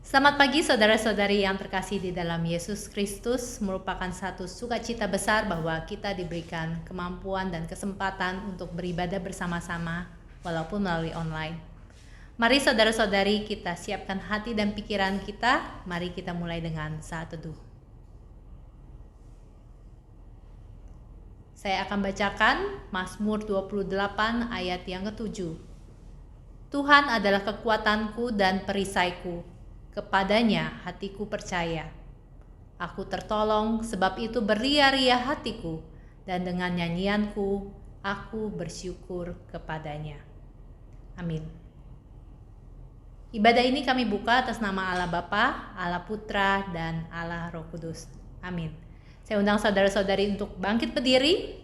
Selamat pagi saudara-saudari yang terkasih di dalam Yesus Kristus. Merupakan satu sukacita besar bahwa kita diberikan kemampuan dan kesempatan untuk beribadah bersama-sama walaupun melalui online. Mari saudara-saudari kita siapkan hati dan pikiran kita. Mari kita mulai dengan saat teduh. Saya akan bacakan Mazmur 28 ayat yang ke-7. Tuhan adalah kekuatanku dan perisaiku. Kepadanya hatiku percaya. Aku tertolong, sebab itu beria-ria hatiku, dan dengan nyanyianku aku bersyukur kepadanya. Amin. Ibadah ini kami buka atas nama Allah Bapa, Allah Putra, dan Allah Roh Kudus. Amin. Saya undang saudara-saudari untuk bangkit berdiri.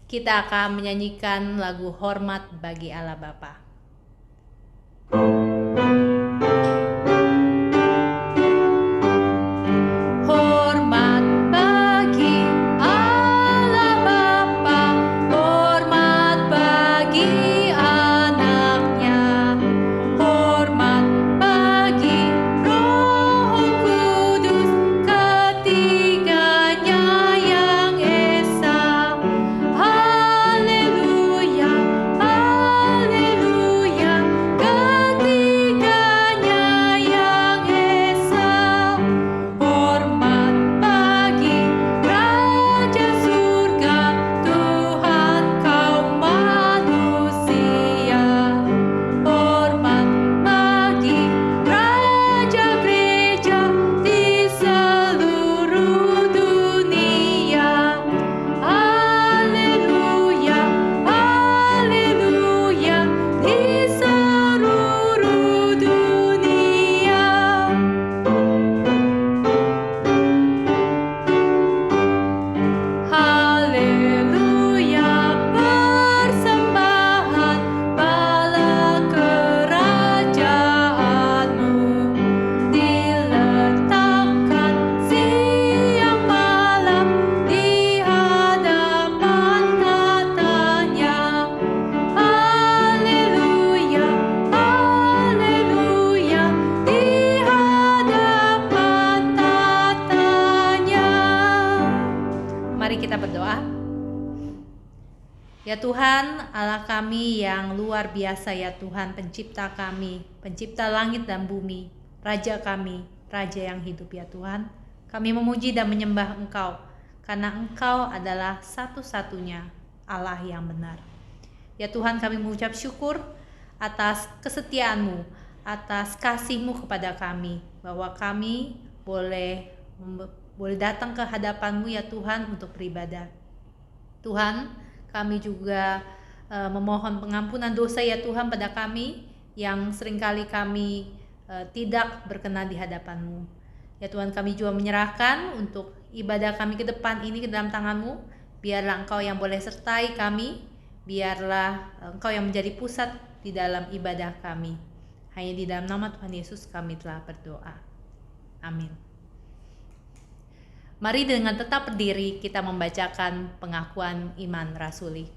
Kita akan menyanyikan lagu Hormat bagi Allah Bapa. Ya Tuhan, Allah kami yang luar biasa, ya Tuhan, pencipta kami, pencipta langit dan bumi, Raja kami, Raja yang hidup, ya Tuhan. Kami memuji dan menyembah Engkau, karena Engkau adalah satu-satunya Allah yang benar. Ya Tuhan, kami mengucap syukur atas kesetiaan-Mu, atas kasih-Mu kepada kami, bahwa kami boleh datang ke hadapan-Mu, ya Tuhan, untuk beribadah. Tuhan, kami juga memohon pengampunan dosa, ya Tuhan, pada kami yang seringkali kami tidak berkenan di hadapan-Mu. Ya Tuhan, kami juga menyerahkan untuk ibadah kami ke depan ini ke dalam tangan-Mu. Biarlah Engkau yang boleh sertai kami, biarlah Engkau yang menjadi pusat di dalam ibadah kami. Hanya di dalam nama Tuhan Yesus kami telah berdoa. Amin. Mari dengan tetap berdiri kita membacakan pengakuan iman rasuli.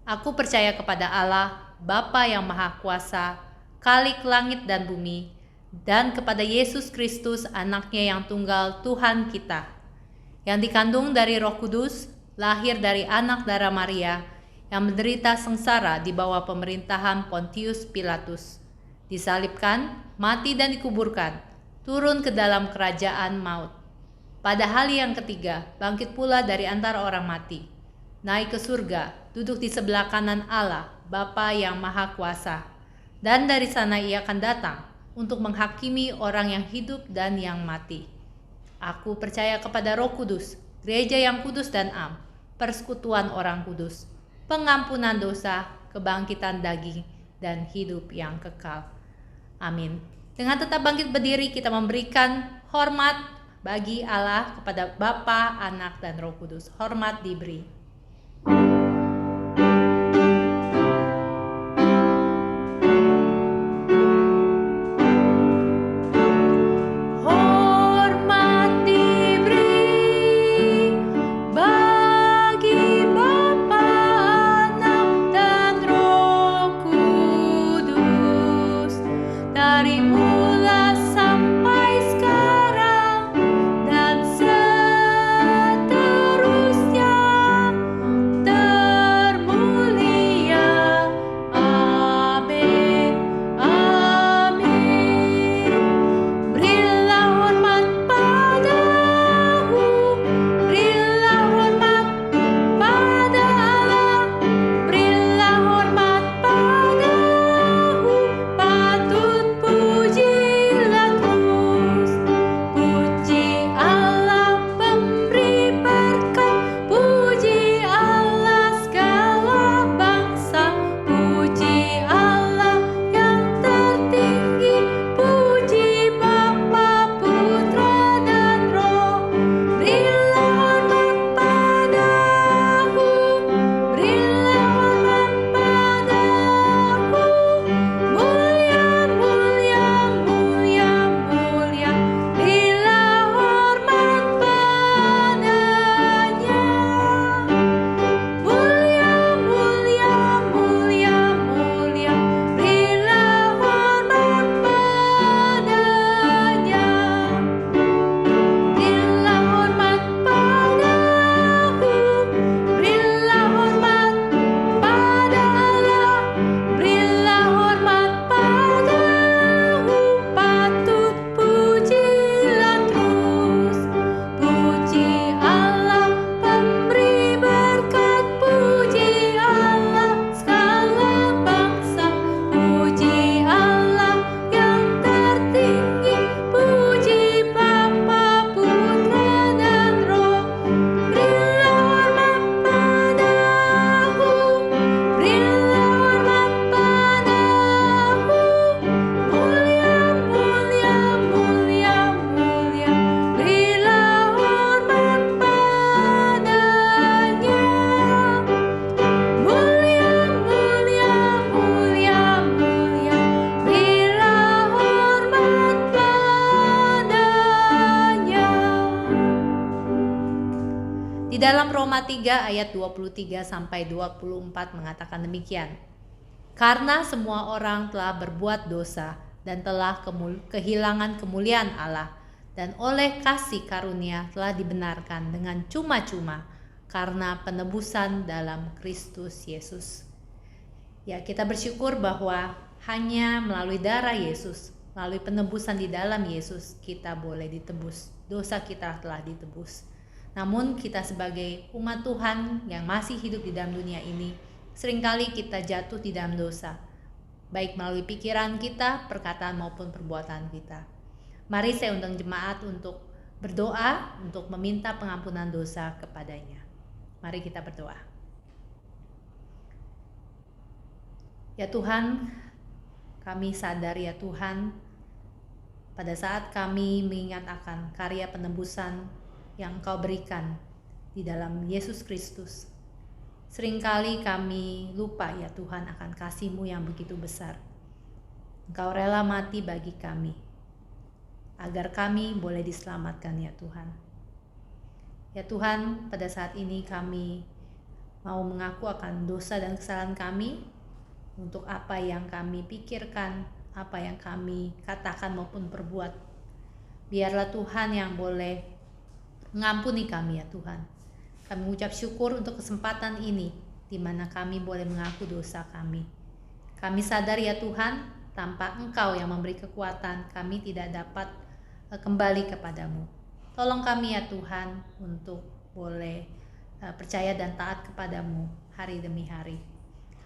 Aku percaya kepada Allah, Bapa yang Maha Kuasa, Khalik langit dan bumi, dan kepada Yesus Kristus, Anaknya yang tunggal, Tuhan kita, yang dikandung dari Roh Kudus, lahir dari anak darah Maria, yang menderita sengsara di bawah pemerintahan Pontius Pilatus, disalibkan, mati dan dikuburkan, turun ke dalam kerajaan maut. Pada hari yang ketiga, bangkit pula dari antara orang mati, naik ke surga, duduk di sebelah kanan Allah, Bapa yang Maha Kuasa, dan dari sana Ia akan datang untuk menghakimi orang yang hidup dan yang mati. Aku percaya kepada Roh Kudus, gereja yang kudus dan am, persekutuan orang kudus, pengampunan dosa, kebangkitan daging, dan hidup yang kekal. Amin. Dengan tetap bangkit berdiri, kita memberikan hormat bagi Allah kepada Bapa, Anak, dan Roh Kudus. Hormat diberi. Dari mula Roma 3 ayat 23 sampai 24 mengatakan demikian. Karena semua orang telah berbuat dosa dan telah kehilangan kemuliaan Allah, dan oleh kasih karunia telah dibenarkan dengan cuma-cuma karena penebusan dalam Kristus Yesus. Ya, kita bersyukur bahwa hanya melalui darah Yesus, melalui penebusan di dalam Yesus, kita boleh ditebus. Dosa kita telah ditebus. Namun kita sebagai umat Tuhan yang masih hidup di dalam dunia ini, seringkali kita jatuh di dalam dosa, baik melalui pikiran kita, perkataan maupun perbuatan kita. Mari saya undang jemaat untuk berdoa, untuk meminta pengampunan dosa kepadanya. Mari kita berdoa. Ya Tuhan, kami sadar ya Tuhan, pada saat kami mengingat akan karya penebusan yang Engkau berikan di dalam Yesus Kristus, seringkali kami lupa ya Tuhan akan kasih-Mu yang begitu besar. Engkau rela mati bagi kami, agar kami boleh diselamatkan ya Tuhan. Ya Tuhan, pada saat ini kami mau mengaku akan dosa dan kesalahan kami, untuk apa yang kami pikirkan, apa yang kami katakan maupun perbuat. Biarlah Tuhan yang boleh mengampuni kami ya Tuhan. Kami mengucap syukur untuk kesempatan ini, di mana kami boleh mengaku dosa kami. Kami sadar ya Tuhan, tanpa Engkau yang memberi kekuatan, kami tidak dapat kembali kepadamu. Tolong kami ya Tuhan, untuk boleh percaya dan taat kepadamu hari demi hari.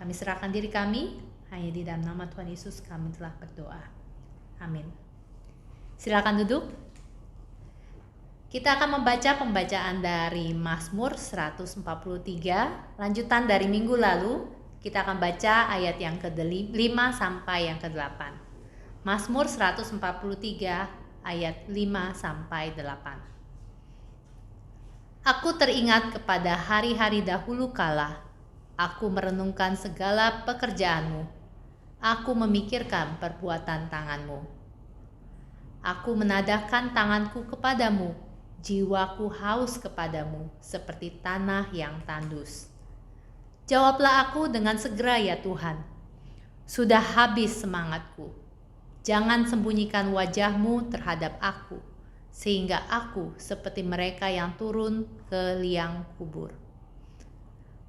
Kami serahkan diri kami, hanya di dalam nama Tuhan Yesus kami telah berdoa. Amin. Silakan duduk. Kita akan membaca pembacaan dari Mazmur 143, lanjutan dari minggu lalu. Kita akan baca ayat yang ke-5 sampai yang ke-8. Mazmur 143 ayat 5 sampai 8. Aku teringat kepada hari-hari dahulu kala. Aku merenungkan segala pekerjaan-Mu. Aku memikirkan perbuatan tangan-Mu. Aku menadahkan tanganku kepadamu. Jiwaku haus kepadamu seperti tanah yang tandus. Jawablah aku dengan segera ya Tuhan. Sudah habis semangatku. Jangan sembunyikan wajah-Mu terhadap aku, sehingga aku seperti mereka yang turun ke liang kubur.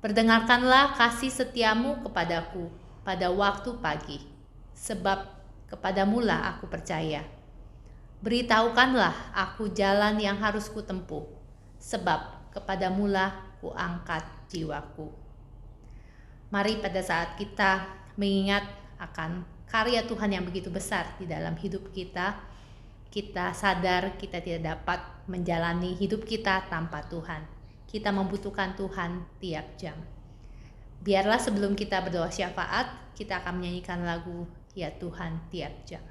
Perdengarkanlah kasih setiamu kepadaku pada waktu pagi, sebab kepadamulah aku percaya. Beritahukanlah aku jalan yang harus kutempuh, sebab kepadamulah kuangkat jiwaku. Mari pada saat kita mengingat akan karya Tuhan yang begitu besar di dalam hidup kita, kita sadar kita tidak dapat menjalani hidup kita tanpa Tuhan. Kita membutuhkan Tuhan tiap jam. Biarlah sebelum kita berdoa syafaat, kita akan menyanyikan lagu Ya Tuhan Tiap Jam.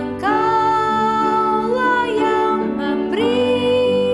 Engkaulah yang memberi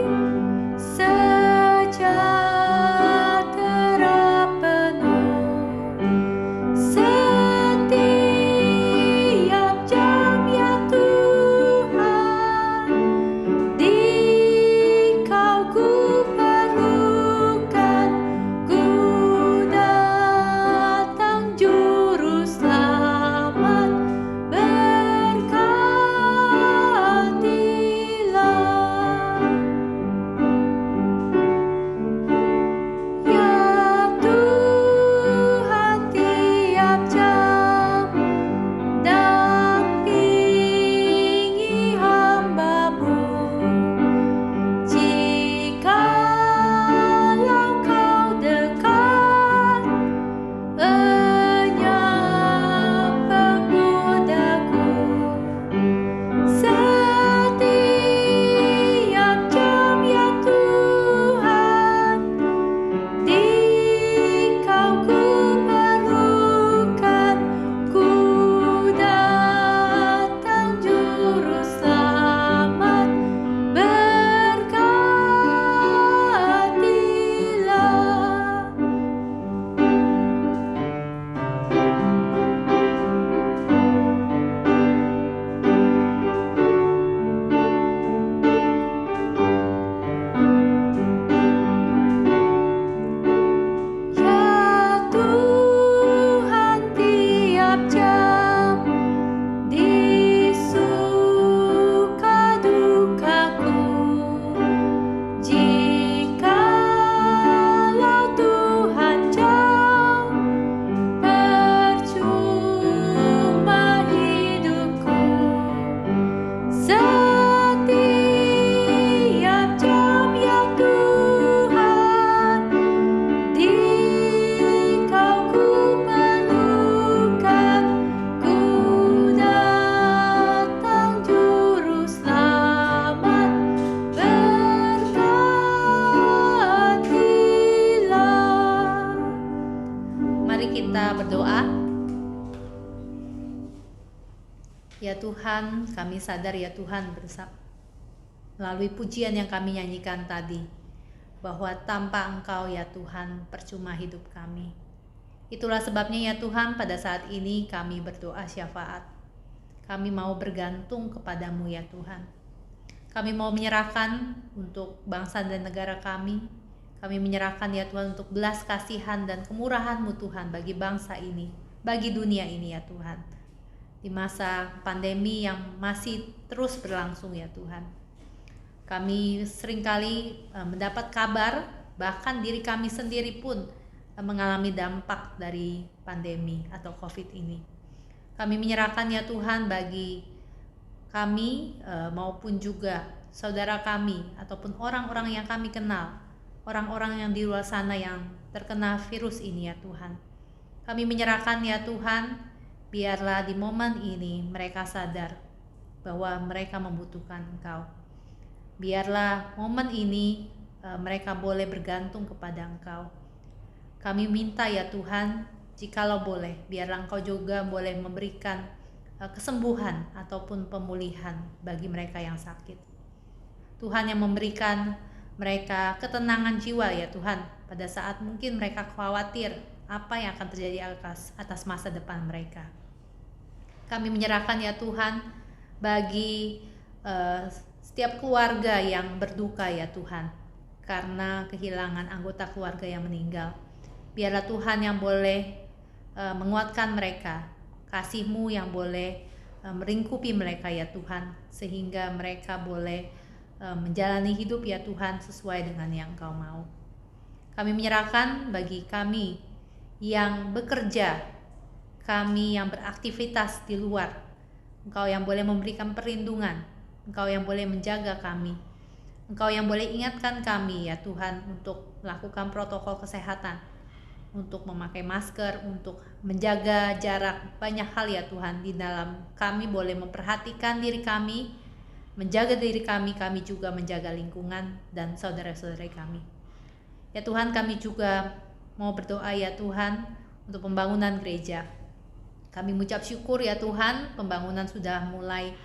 Tuhan, kami sadar ya Tuhan melalui pujian yang kami nyanyikan tadi, bahwa tanpa Engkau ya Tuhan percuma hidup kami. Itulah sebabnya ya Tuhan, pada saat ini kami berdoa syafaat. Kami mau bergantung kepadamu ya Tuhan. Kami mau menyerahkan untuk bangsa dan negara kami. Kami menyerahkan ya Tuhan untuk belas kasihan dan kemurahan-Mu Tuhan bagi bangsa ini, bagi dunia ini ya Tuhan. Di masa pandemi yang masih terus berlangsung ya Tuhan. Kami seringkali mendapat kabar, bahkan diri kami sendiri pun mengalami dampak dari pandemi atau COVID ini. Kami menyerahkan ya Tuhan bagi kami maupun juga saudara kami ataupun orang-orang yang kami kenal, orang-orang yang di luar sana yang terkena virus ini ya Tuhan. Kami menyerahkan ya Tuhan, biarlah di momen ini mereka sadar bahwa mereka membutuhkan Engkau. Biarlah momen ini mereka boleh bergantung kepada Engkau. Kami minta ya Tuhan, jikalau boleh, biarlah Engkau juga boleh memberikan kesembuhan ataupun pemulihan bagi mereka yang sakit. Tuhan yang memberikan mereka ketenangan jiwa ya Tuhan, pada saat mungkin mereka khawatir apa yang akan terjadi atas masa depan mereka. Kami menyerahkan ya Tuhan bagi setiap keluarga yang berduka ya Tuhan, karena kehilangan anggota keluarga yang meninggal. Biarlah Tuhan yang boleh menguatkan mereka, kasih-Mu yang boleh meringkupi mereka ya Tuhan, sehingga mereka boleh menjalani hidup ya Tuhan sesuai dengan yang Engkau mau. Kami menyerahkan bagi kami yang bekerja, kami yang beraktivitas di luar, Engkau yang boleh memberikan perlindungan, Engkau yang boleh menjaga kami, Engkau yang boleh ingatkan kami ya Tuhan untuk melakukan protokol kesehatan, untuk memakai masker, untuk menjaga jarak, banyak hal ya Tuhan. Di dalam kami boleh memperhatikan diri kami, menjaga diri kami, kami juga menjaga lingkungan dan saudara-saudara kami. Ya Tuhan, kami juga mau berdoa ya Tuhan untuk pembangunan gereja. Kami mengucap syukur ya Tuhan, pembangunan sudah mulai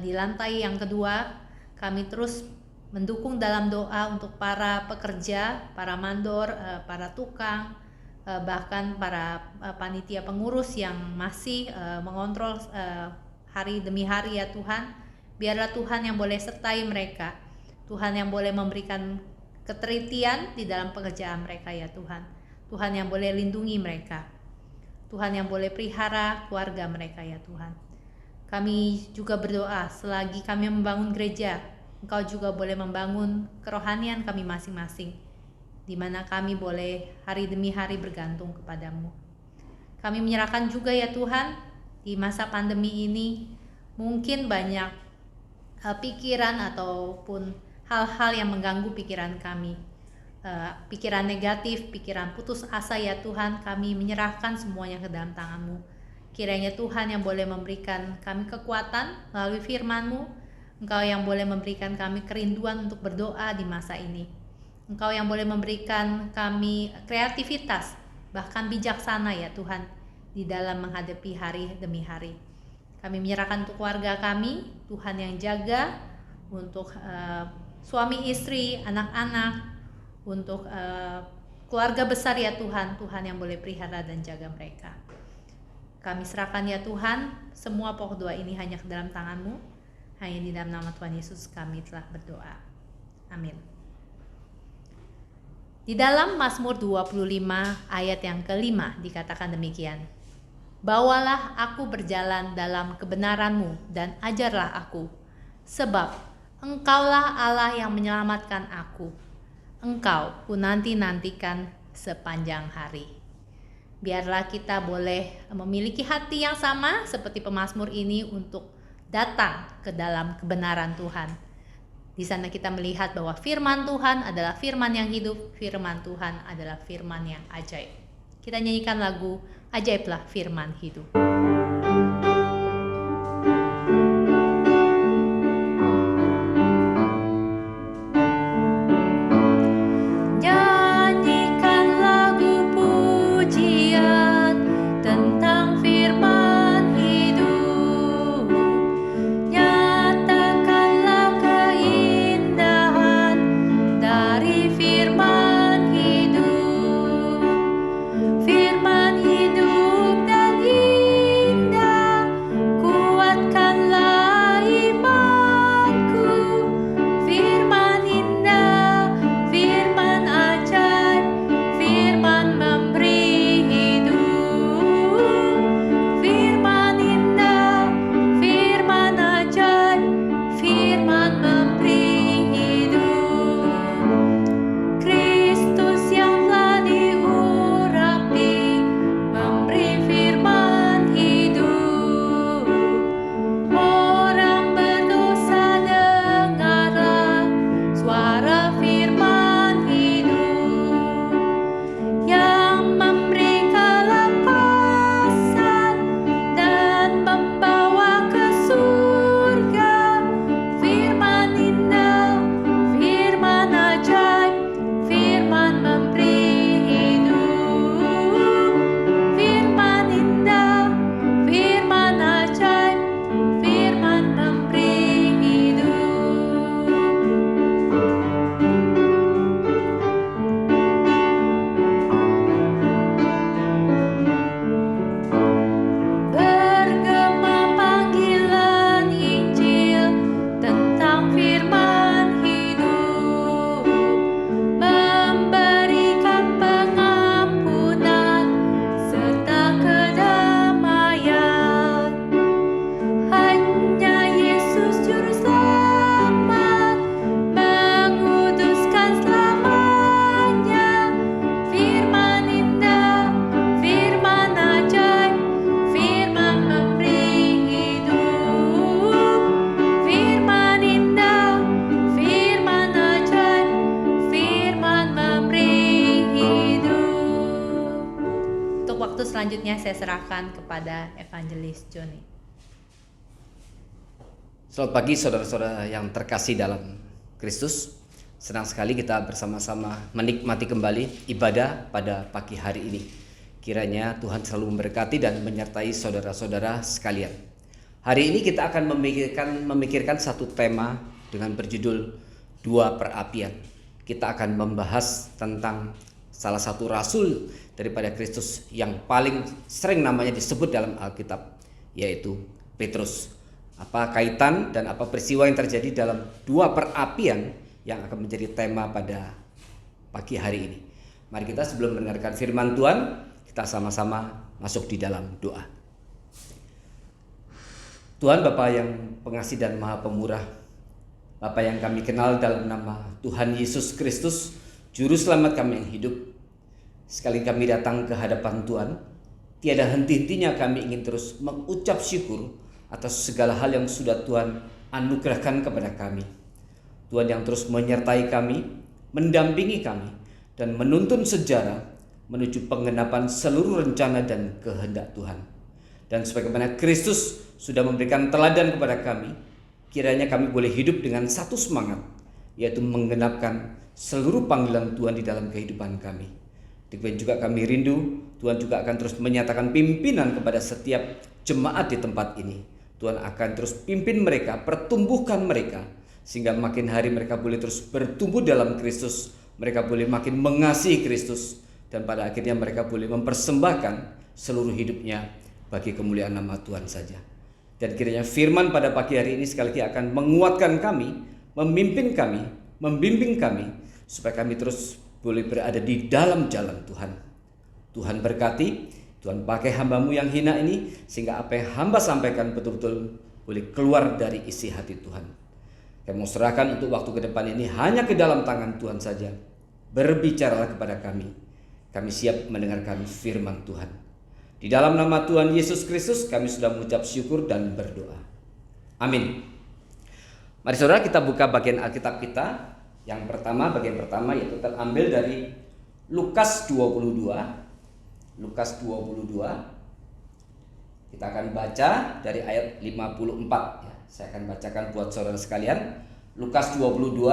di lantai yang kedua. Kami terus mendukung dalam doa untuk para pekerja, para mandor, para tukang, bahkan para panitia pengurus yang masih mengontrol hari demi hari ya Tuhan. Biarlah Tuhan yang boleh sertai mereka, Tuhan yang boleh memberikan ketelitian di dalam pekerjaan mereka ya Tuhan. Tuhan yang boleh lindungi mereka, Tuhan yang boleh pelihara keluarga mereka ya Tuhan. Kami juga berdoa selagi kami membangun gereja, Engkau juga boleh membangun kerohanian kami masing-masing, di mana kami boleh hari demi hari bergantung kepadamu. Kami menyerahkan juga ya Tuhan, di masa pandemi ini mungkin banyak pikiran ataupun hal-hal yang mengganggu pikiran kami, pikiran negatif, pikiran putus asa ya Tuhan. Kami menyerahkan semuanya ke dalam tangan-Mu. Kiranya Tuhan yang boleh memberikan kami kekuatan melalui firman-Mu, Engkau yang boleh memberikan kami kerinduan untuk berdoa di masa ini. Engkau yang boleh memberikan kami kreativitas, bahkan bijaksana ya Tuhan, di dalam menghadapi hari demi hari. Kami menyerahkan untuk keluarga kami, Tuhan yang jaga, untuk suami istri, anak-anak, untuk keluarga besar ya Tuhan, Tuhan yang boleh pelihara dan jaga mereka. Kami serahkan ya Tuhan, semua pokok doa ini hanya ke dalam tangan-Mu. Hanya di dalam nama Tuhan Yesus kami telah berdoa. Amin. Di dalam Mazmur 25 ayat yang kelima dikatakan demikian. Bawalah aku berjalan dalam kebenaran-Mu dan ajarlah aku, sebab Engkaulah Allah yang menyelamatkan aku. Engkau ku nanti-nantikan sepanjang hari. Biarlah kita boleh memiliki hati yang sama seperti pemazmur ini untuk datang ke dalam kebenaran Tuhan. Di sana kita melihat bahwa firman Tuhan adalah firman yang hidup, firman Tuhan adalah firman yang ajaib. Kita nyanyikan lagu Ajaiblah Firman Hidup. selanjutnya saya serahkan kepada Evangelis Joni. Selamat pagi saudara-saudara yang terkasih dalam Kristus. Senang sekali kita bersama-sama menikmati kembali ibadah pada pagi hari ini. Kiranya Tuhan selalu memberkati dan menyertai saudara-saudara sekalian. Hari ini kita akan memikirkan satu tema dengan berjudul Dua Perapian. Kita akan membahas tentang salah satu rasul daripada Kristus yang paling sering namanya disebut dalam Alkitab, yaitu Petrus. Apa kaitan dan apa peristiwa yang terjadi dalam dua perapian yang akan menjadi tema pada pagi hari ini. Mari kita sebelum mendengarkan firman Tuhan, kita sama-sama masuk di dalam doa. Tuhan Bapa yang pengasih dan maha pemurah, Bapa yang kami kenal dalam nama Tuhan Yesus Kristus, Juru Selamat kami yang hidup. Sekali kami datang ke hadapan Tuhan, tiada henti-hentinya kami ingin terus mengucap syukur atas segala hal yang sudah Tuhan anugerahkan kepada kami. Tuhan yang terus menyertai kami, mendampingi kami, dan menuntun sejarah menuju penggenapan seluruh rencana dan kehendak Tuhan. Dan sebagaimana Kristus sudah memberikan teladan kepada kami, kiranya kami boleh hidup dengan satu semangat, yaitu menggenapkan seluruh panggilan Tuhan di dalam kehidupan kami. Demikian juga kami rindu Tuhan juga akan terus menyatakan pimpinan kepada setiap jemaat di tempat ini. Tuhan akan terus pimpin mereka, pertumbuhkan mereka, sehingga makin hari mereka boleh terus bertumbuh dalam Kristus. Mereka boleh makin mengasihi Kristus, dan pada akhirnya mereka boleh mempersembahkan seluruh hidupnya bagi kemuliaan nama Tuhan saja. Dan kiranya firman pada pagi hari ini sekali lagi akan menguatkan kami, memimpin kami, membimbing kami, supaya kami terus boleh berada di dalam jalan Tuhan. Tuhan berkati, Tuhan pakai hamba-Mu yang hina ini, sehingga apa yang hamba sampaikan betul-betul boleh keluar dari isi hati Tuhan. Kami mau serahkan untuk waktu ke depan ini hanya ke dalam tangan Tuhan saja. Berbicaralah kepada kami. Kami siap mendengarkan firman Tuhan. Di dalam nama Tuhan Yesus Kristus kami sudah mengucap syukur dan berdoa. Amin. Mari saudara kita buka bagian Alkitab kita. Yang pertama, bagian pertama yaitu terambil dari Lukas 22. Lukas 22. Kita akan baca dari ayat 54 ya. Saya akan bacakan buat saudara sekalian. Lukas 22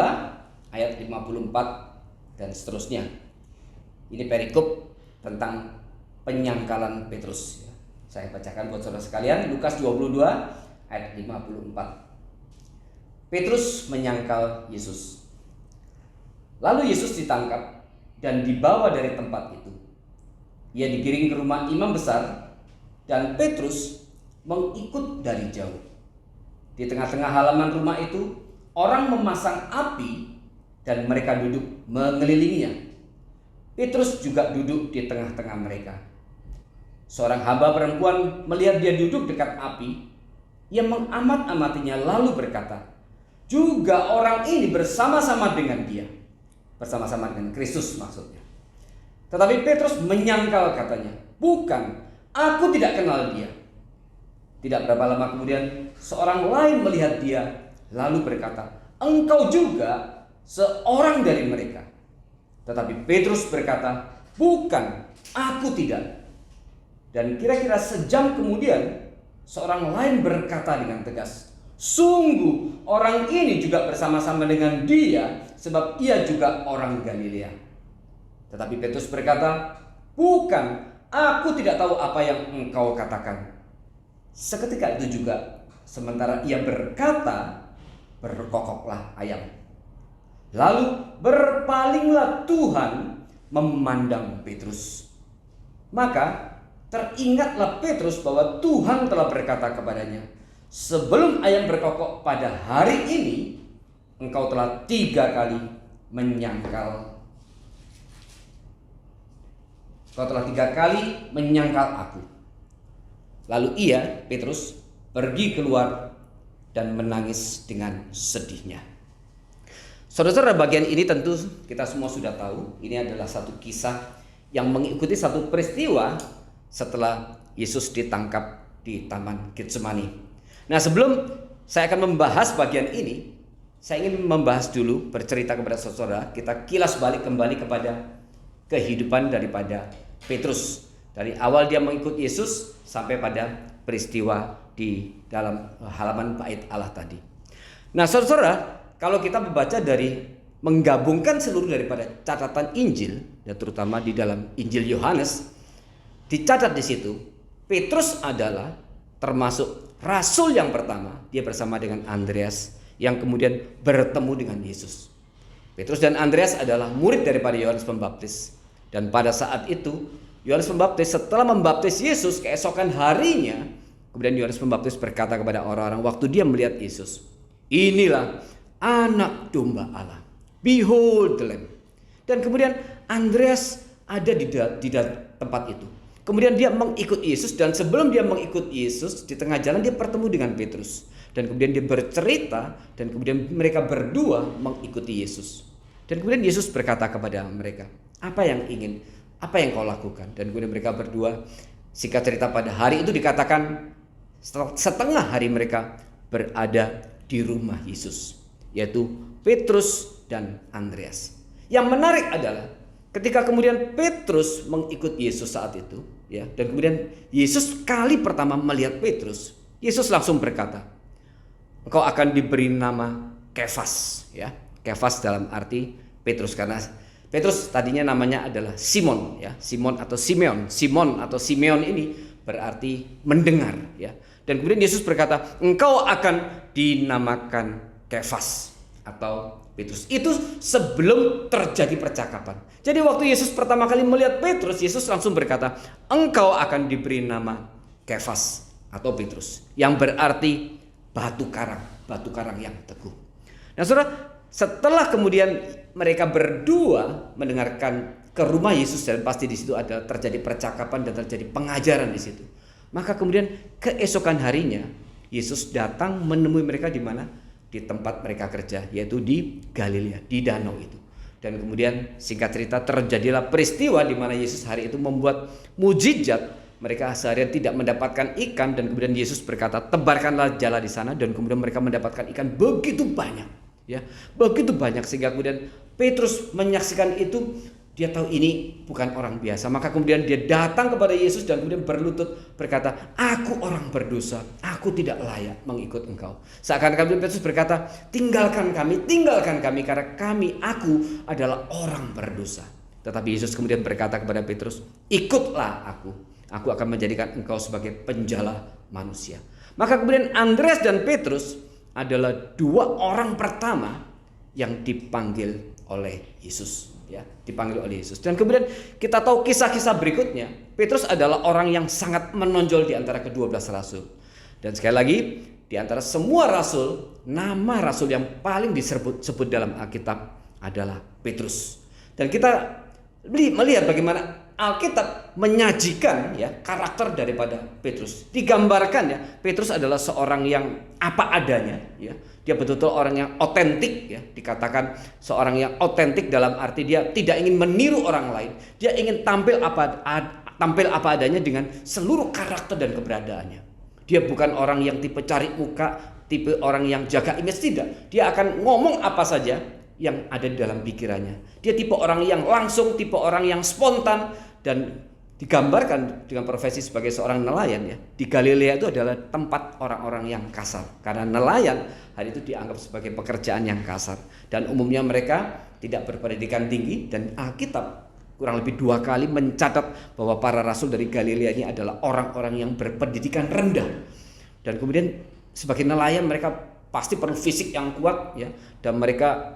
ayat 54 dan seterusnya. Ini perikop tentang penyangkalan Petrus. Saya bacakan buat saudara sekalian. Lukas 22 ayat 54. Petrus menyangkal Yesus. Lalu Yesus ditangkap dan dibawa dari tempat itu. Ia digiring ke rumah imam besar dan Petrus mengikut dari jauh. Di tengah-tengah halaman rumah itu, orang memasang api dan mereka duduk mengelilinginya. Petrus juga duduk di tengah-tengah mereka. Seorang hamba perempuan melihat dia duduk dekat api. Ia mengamat-amatinya lalu berkata, juga orang ini bersama-sama dengan dia. Bersama-sama dengan Kristus maksudnya. Tetapi Petrus menyangkal katanya, bukan, aku tidak kenal dia. Tidak berapa lama kemudian seorang lain melihat dia lalu berkata, engkau juga seorang dari mereka. Tetapi Petrus berkata, bukan, aku tidak. Dan kira-kira sejam kemudian seorang lain berkata dengan tegas, sungguh orang ini juga bersama-sama dengan dia, sebab ia juga orang Galilea. Tetapi Petrus berkata, bukan, aku tidak tahu apa yang engkau katakan. Seketika itu juga, sementara ia berkata, berkokoklah ayam. Lalu berpalinglah Tuhan memandang Petrus. Maka teringatlah Petrus bahwa Tuhan telah berkata kepadanya, sebelum ayam berkokok pada hari ini, engkau telah 3 kali menyangkal. Engkau telah 3 kali menyangkal aku. Lalu ia, Petrus, pergi keluar dan menangis dengan sedihnya. Saudara-saudara, bagian ini tentu kita semua sudah tahu. Ini adalah satu kisah yang mengikuti satu peristiwa setelah Yesus ditangkap di Taman Getsemani. Nah, sebelum saya akan membahas bagian ini, saya ingin membahas dulu, bercerita kepada saudara, kita kilas balik kembali kepada kehidupan daripada Petrus. Dari awal dia mengikut Yesus sampai pada peristiwa di dalam halaman bait Allah tadi. Nah, saudara, kalau kita membaca dari menggabungkan seluruh daripada catatan Injil, dan terutama di dalam Injil Yohanes, dicatat di situ Petrus adalah termasuk rasul yang pertama. Dia bersama dengan Andreas yang kemudian bertemu dengan Yesus. Petrus dan Andreas adalah murid daripada Yohanes Pembaptis. Dan pada saat itu Yohanes Pembaptis setelah membaptis Yesus, keesokan harinya kemudian Yohanes Pembaptis berkata kepada orang-orang waktu dia melihat Yesus, "Inilah anak domba Allah. Behold the Lamb." Dan kemudian Andreas ada di tempat itu. Kemudian dia mengikut Yesus, dan sebelum dia mengikut Yesus, di tengah jalan dia bertemu dengan Petrus. Dan kemudian dia bercerita, dan kemudian mereka berdua mengikuti Yesus. Dan kemudian Yesus berkata kepada mereka, apa yang kau lakukan? Dan kemudian mereka berdua, singkat cerita pada hari itu dikatakan setengah hari mereka berada di rumah Yesus, yaitu Petrus dan Andreas. Yang menarik adalah ketika kemudian Petrus mengikut Yesus saat itu, ya, dan kemudian Yesus kali pertama melihat Petrus, Yesus langsung berkata, "Engkau akan diberi nama Kefas," ya. Kefas dalam arti Petrus, karena Petrus tadinya namanya adalah Simon, ya. Simon atau Simeon. Simon atau Simeon ini berarti mendengar, ya. Dan kemudian Yesus berkata, "Engkau akan dinamakan Kefas," atau Petrus. Itu sebelum terjadi percakapan. Jadi waktu Yesus pertama kali melihat Petrus, Yesus langsung berkata, "Engkau akan diberi nama Kefas," atau Petrus, yang berarti batu karang yang teguh. Nah, saudara, setelah kemudian mereka berdua mendengarkan ke rumah Yesus, dan pasti di situ ada terjadi percakapan dan terjadi pengajaran di situ. Maka kemudian keesokan harinya Yesus datang menemui mereka di mana? Di tempat mereka kerja, yaitu di Galilea, di danau itu. Dan kemudian singkat cerita terjadilah peristiwa di mana Yesus hari itu membuat mujizat. Mereka seharian tidak mendapatkan ikan, dan kemudian Yesus berkata, "Tebarkanlah jala di sana," dan kemudian mereka mendapatkan ikan begitu banyak, ya, begitu banyak, sehingga kemudian Petrus menyaksikan itu. Dia tahu ini bukan orang biasa. Maka kemudian dia datang kepada Yesus dan kemudian berlutut berkata, "Aku orang berdosa, aku tidak layak mengikut engkau." Seakan-akan Petrus berkata, tinggalkan kami karena aku adalah orang berdosa." Tetapi Yesus kemudian berkata kepada Petrus, "Ikutlah aku akan menjadikan engkau sebagai penjala manusia." Maka kemudian Andreas dan Petrus adalah dua orang pertama yang dipanggil oleh Yesus. Ya, dipanggil oleh Yesus. Dan kemudian kita tahu kisah-kisah berikutnya. Petrus adalah orang yang sangat menonjol di antara ke-12 rasul. Dan sekali lagi, di antara semua rasul, nama rasul yang paling disebut dalam Alkitab adalah Petrus. Dan kita melihat bagaimana Alkitab menyajikan, ya, karakter daripada Petrus. Digambarkan, ya, Petrus adalah seorang yang apa adanya, ya. Dia betul-betul orang yang otentik, ya. Dikatakan seorang yang otentik dalam arti dia tidak ingin meniru orang lain. Dia ingin tampil apa adanya dengan seluruh karakter dan keberadaannya. Dia bukan orang yang tipe cari muka, tipe orang yang jaga image, tidak. Dia akan ngomong apa saja yang ada di dalam pikirannya. Dia tipe orang yang langsung, tipe orang yang spontan, dan digambarkan dengan profesi sebagai seorang nelayan, ya. Di Galilea itu adalah tempat orang-orang yang kasar, karena nelayan hari itu dianggap sebagai pekerjaan yang kasar, dan umumnya mereka tidak berpendidikan tinggi. Dan Alkitab kurang lebih 2 kali mencatat bahwa para rasul dari Galilea ini adalah orang-orang yang berpendidikan rendah. Dan kemudian sebagai nelayan mereka pasti perlu fisik yang kuat, ya, dan mereka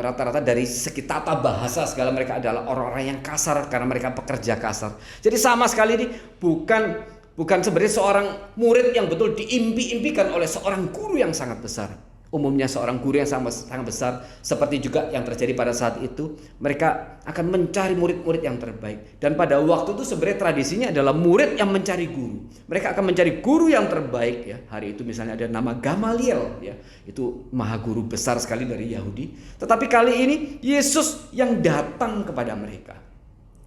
rata-rata dari segi tata bahasa segala mereka adalah orang-orang yang kasar karena mereka pekerja kasar. Jadi sama sekali ini bukan sebenarnya seorang murid yang betul diimpi-impikan oleh seorang guru yang sangat besar. Umumnya seorang guru yang sangat besar, seperti juga yang terjadi pada saat itu, mereka akan mencari murid-murid yang terbaik. Dan pada waktu itu sebenarnya tradisinya adalah murid yang mencari guru. Mereka akan mencari guru yang terbaik, ya. Hari itu misalnya ada nama Gamaliel, ya. Itu maha guru besar sekali dari Yahudi. Tetapi kali ini Yesus yang datang kepada mereka.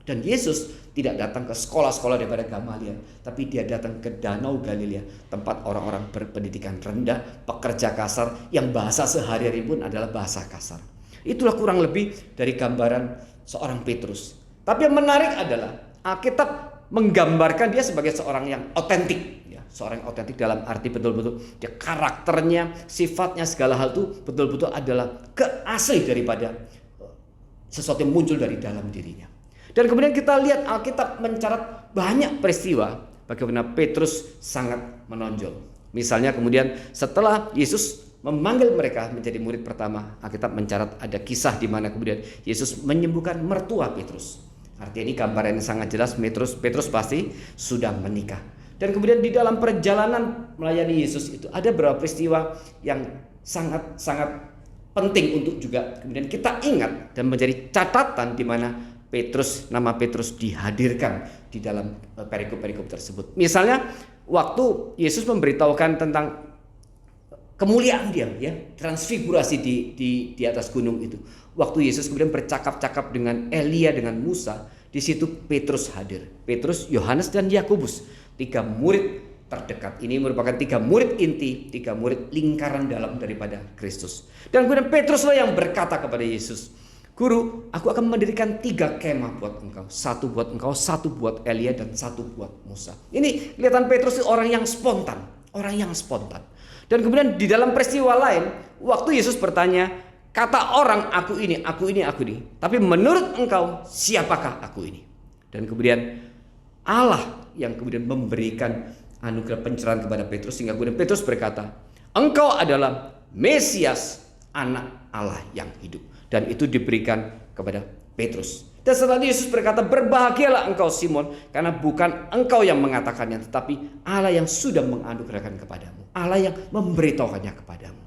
Dan Yesus tidak datang ke sekolah-sekolah daripada Gamaliel, tapi dia datang ke Danau Galilea, tempat orang-orang berpendidikan rendah, pekerja kasar, yang bahasa sehari-hari pun adalah bahasa kasar. Itulah kurang lebih dari gambaran seorang Petrus. Tapi yang menarik adalah Alkitab menggambarkan dia sebagai seorang yang otentik. Seorang yang otentik dalam arti betul-betul dia karakternya, sifatnya, segala hal itu betul-betul adalah keasli daripada sesuatu yang muncul dari dalam dirinya. Dan kemudian kita lihat Alkitab mencatat banyak peristiwa bagaimana Petrus sangat menonjol. Misalnya kemudian setelah Yesus memanggil mereka menjadi murid pertama, Alkitab mencatat ada kisah di mana kemudian Yesus menyembuhkan mertua Petrus. Artinya ini gambaran yang sangat jelas Petrus pasti sudah menikah. Dan kemudian di dalam perjalanan melayani Yesus itu ada beberapa peristiwa yang sangat-sangat penting untuk juga kemudian kita ingat dan menjadi catatan di mana nama Petrus dihadirkan di dalam perikop-perikop tersebut. Misalnya waktu Yesus memberitahukan tentang kemuliaan dia, transfigurasi di atas gunung itu. Waktu Yesus kemudian bercakap-cakap dengan Elia, dengan Musa, di situ Petrus hadir. Petrus, Yohanes dan Yakobus, 3 murid terdekat. Ini merupakan 3 murid inti, 3 murid lingkaran dalam daripada Kristus. Dan kemudian Petruslah yang berkata kepada Yesus, "Guru, aku akan mendirikan 3 kemah buat engkau. 1 buat engkau, 1 buat Elia, dan 1 buat Musa." Ini kelihatan Petrus itu orang yang spontan. Dan kemudian di dalam peristiwa lain, waktu Yesus bertanya, "Kata orang aku ini. Tapi menurut engkau, siapakah aku ini?" Dan kemudian Allah yang kemudian memberikan anugerah pencerahan kepada Petrus, sehingga kemudian Petrus berkata, "Engkau adalah Mesias, anak Allah yang hidup." Dan itu diberikan kepada Petrus. Dan setelah Yesus berkata, "Berbahagialah engkau Simon, karena bukan engkau yang mengatakannya, tetapi Allah yang sudah menganugerahkan kepadamu, Allah yang memberitahukannya kepadamu."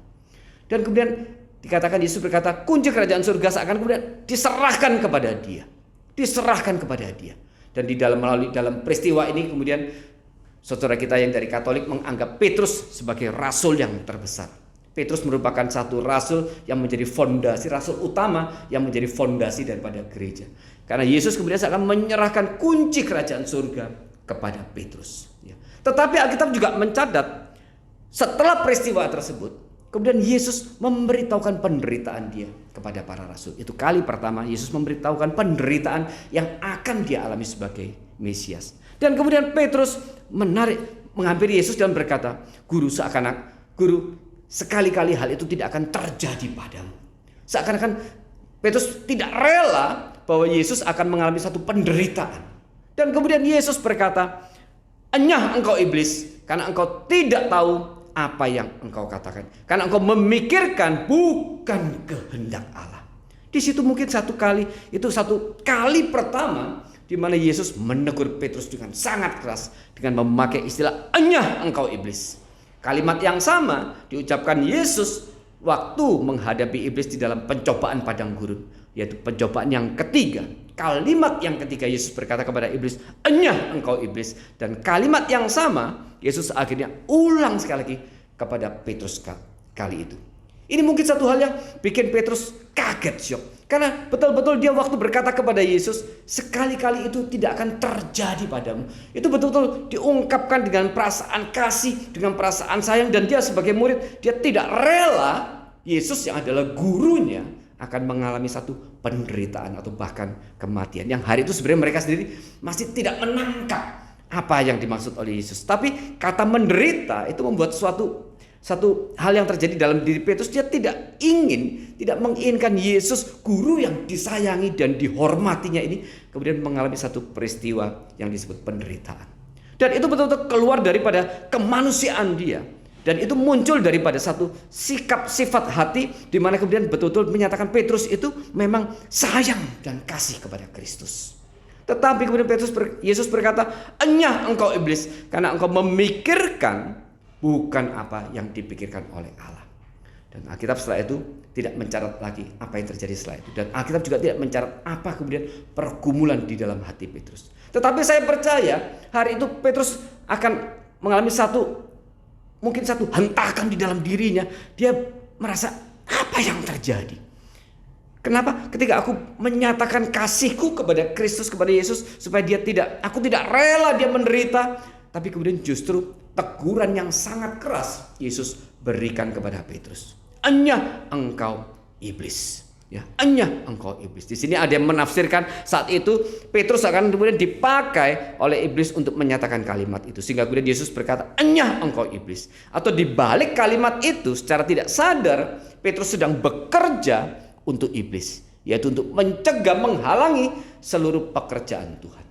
Dan kemudian dikatakan Yesus berkata, kunci kerajaan surga seakan kemudian diserahkan kepada dia. Dan melalui dalam peristiwa ini kemudian saudara kita yang dari Katolik menganggap Petrus sebagai rasul yang terbesar. Petrus merupakan satu rasul yang menjadi fondasi, rasul utama yang menjadi fondasi daripada gereja. Karena Yesus kemudian akan menyerahkan kunci kerajaan surga kepada Petrus. Tetapi Alkitab juga mencatat setelah peristiwa tersebut, kemudian Yesus memberitahukan penderitaan dia kepada para rasul. Itu kali pertama Yesus memberitahukan penderitaan yang akan dia alami sebagai Mesias. Dan kemudian Petrus menghampiri Yesus dan berkata, "Guru, sekali-kali hal itu tidak akan terjadi padamu." Seakan-akan Petrus tidak rela bahwa Yesus akan mengalami satu penderitaan. Dan kemudian Yesus berkata, "Enyah engkau iblis, karena engkau tidak tahu apa yang engkau katakan, karena engkau memikirkan bukan kehendak Allah." Di situ mungkin satu kali pertama di mana Yesus menegur Petrus dengan sangat keras dengan memakai istilah "enyah engkau iblis". Kalimat yang sama diucapkan Yesus waktu menghadapi iblis di dalam pencobaan padang gurun, yaitu pencobaan yang ketiga. Kalimat yang ketiga Yesus berkata kepada iblis, "Enyah engkau iblis." Dan kalimat yang sama Yesus akhirnya ulang sekali lagi kepada Petrus kali itu. Ini mungkin satu hal yang bikin Petrus kaget, syok. Karena betul-betul dia waktu berkata kepada Yesus, sekali-kali itu tidak akan terjadi padamu. Itu betul-betul diungkapkan dengan perasaan kasih, dengan perasaan sayang. Dan dia sebagai murid, dia tidak rela Yesus yang adalah gurunya akan mengalami satu penderitaan atau bahkan kematian. Yang hari itu sebenarnya mereka sendiri masih tidak menangkap apa yang dimaksud oleh Yesus. Tapi kata menderita itu membuat satu hal yang terjadi dalam diri Petrus. Dia tidak menginginkan Yesus, guru yang disayangi dan dihormatinya ini, kemudian mengalami satu peristiwa yang disebut penderitaan. Dan itu betul-betul keluar daripada kemanusiaan dia. Dan itu muncul daripada satu sikap sifat hati di mana kemudian betul-betul menyatakan Petrus itu memang sayang dan kasih kepada Kristus. Tetapi kemudian Yesus berkata, "Enyah engkau iblis, karena engkau memikirkan bukan apa yang dipikirkan oleh Allah." Dan Alkitab setelah itu tidak mencatat lagi apa yang terjadi setelah itu. Dan Alkitab juga tidak mencatat apa kemudian pergumulan di dalam hati Petrus. Tetapi saya percaya hari itu Petrus akan mengalami mungkin satu hentakan di dalam dirinya. Dia merasa, apa yang terjadi? Kenapa? Ketika aku menyatakan kasihku kepada Kristus, kepada Yesus, supaya aku tidak rela dia menderita, tapi kemudian justru teguran yang sangat keras Yesus berikan kepada Petrus. "Enyah engkau iblis." Ya, enyah engkau iblis. Di sini ada yang menafsirkan saat itu Petrus akan kemudian dipakai oleh iblis untuk menyatakan kalimat itu. Sehingga kemudian Yesus berkata, enyah engkau iblis. Atau di balik kalimat itu secara tidak sadar Petrus sedang bekerja untuk iblis. Yaitu untuk mencegah, menghalangi seluruh pekerjaan Tuhan.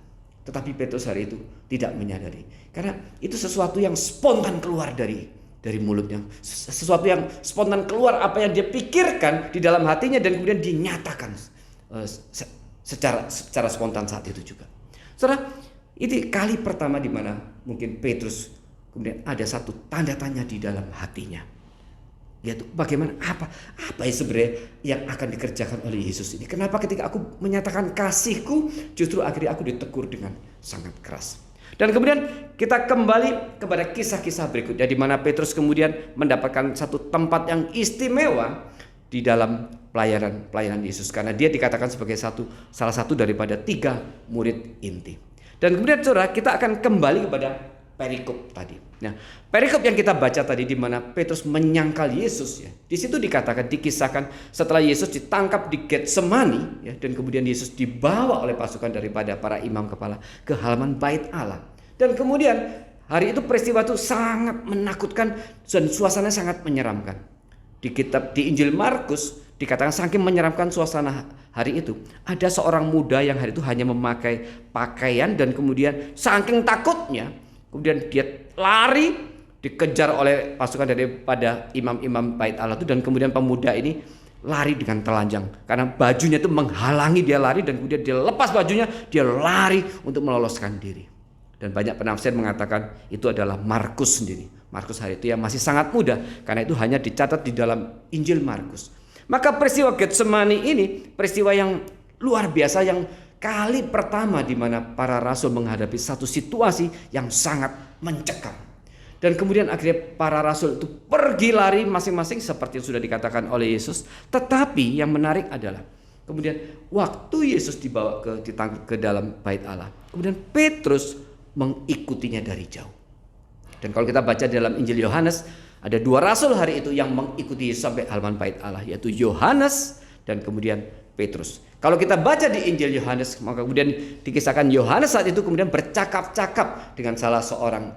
Tetapi Petrus hari itu tidak menyadari. Karena itu sesuatu yang spontan keluar dari mulutnya, sesuatu yang spontan keluar, apa yang dia pikirkan di dalam hatinya dan kemudian dinyatakan secara spontan saat itu juga. Saudara, ini kali pertama di mana mungkin Petrus kemudian ada satu tanda tanya di dalam hatinya, yaitu bagaimana apa yang sebenarnya yang akan dikerjakan oleh Yesus ini. Kenapa ketika aku menyatakan kasihku justru akhirnya aku ditegur dengan sangat keras. Dan kemudian kita kembali kepada kisah-kisah berikutnya di mana Petrus kemudian mendapatkan satu tempat yang istimewa di dalam pelayanan Yesus, karena dia dikatakan sebagai salah satu daripada 3 murid inti. Dan kemudian saudara, kita akan kembali kepada perikop tadi. Nah, perikop yang kita baca tadi di mana Petrus menyangkal Yesus, ya. Di situ dikisahkan setelah Yesus ditangkap di Getsemani, ya, dan kemudian Yesus dibawa oleh pasukan daripada para imam kepala ke halaman bait Allah. Dan kemudian hari itu peristiwa itu sangat menakutkan dan suasana sangat menyeramkan. Di Injil Markus dikatakan saking menyeramkan suasana hari itu, ada seorang muda yang hari itu hanya memakai pakaian dan kemudian saking takutnya kemudian dia lari, dikejar oleh pasukan daripada imam-imam bait Allah itu, dan kemudian pemuda ini lari dengan telanjang karena bajunya itu menghalangi dia lari, dan kemudian dia lepas bajunya, dia lari untuk meloloskan diri. Dan banyak penafsir mengatakan itu adalah Markus sendiri. Markus hari itu yang masih sangat muda, karena itu hanya dicatat di dalam Injil Markus. Maka peristiwa Getsemani ini peristiwa yang luar biasa, yang kali pertama di mana para rasul menghadapi satu situasi yang sangat mencekam. Dan kemudian akhirnya para rasul itu pergi lari masing-masing seperti yang sudah dikatakan oleh Yesus. Tetapi yang menarik adalah kemudian waktu Yesus dibawa ditangkap ke dalam bait Allah, kemudian Petrus mengikutinya dari jauh. Dan kalau kita baca dalam Injil Yohanes, ada 2 rasul hari itu yang mengikuti Yesus sampai halaman bait Allah, yaitu Yohanes dan kemudian Petrus. Kalau kita baca di Injil Yohanes, maka kemudian dikisahkan Yohanes saat itu kemudian bercakap-cakap dengan salah seorang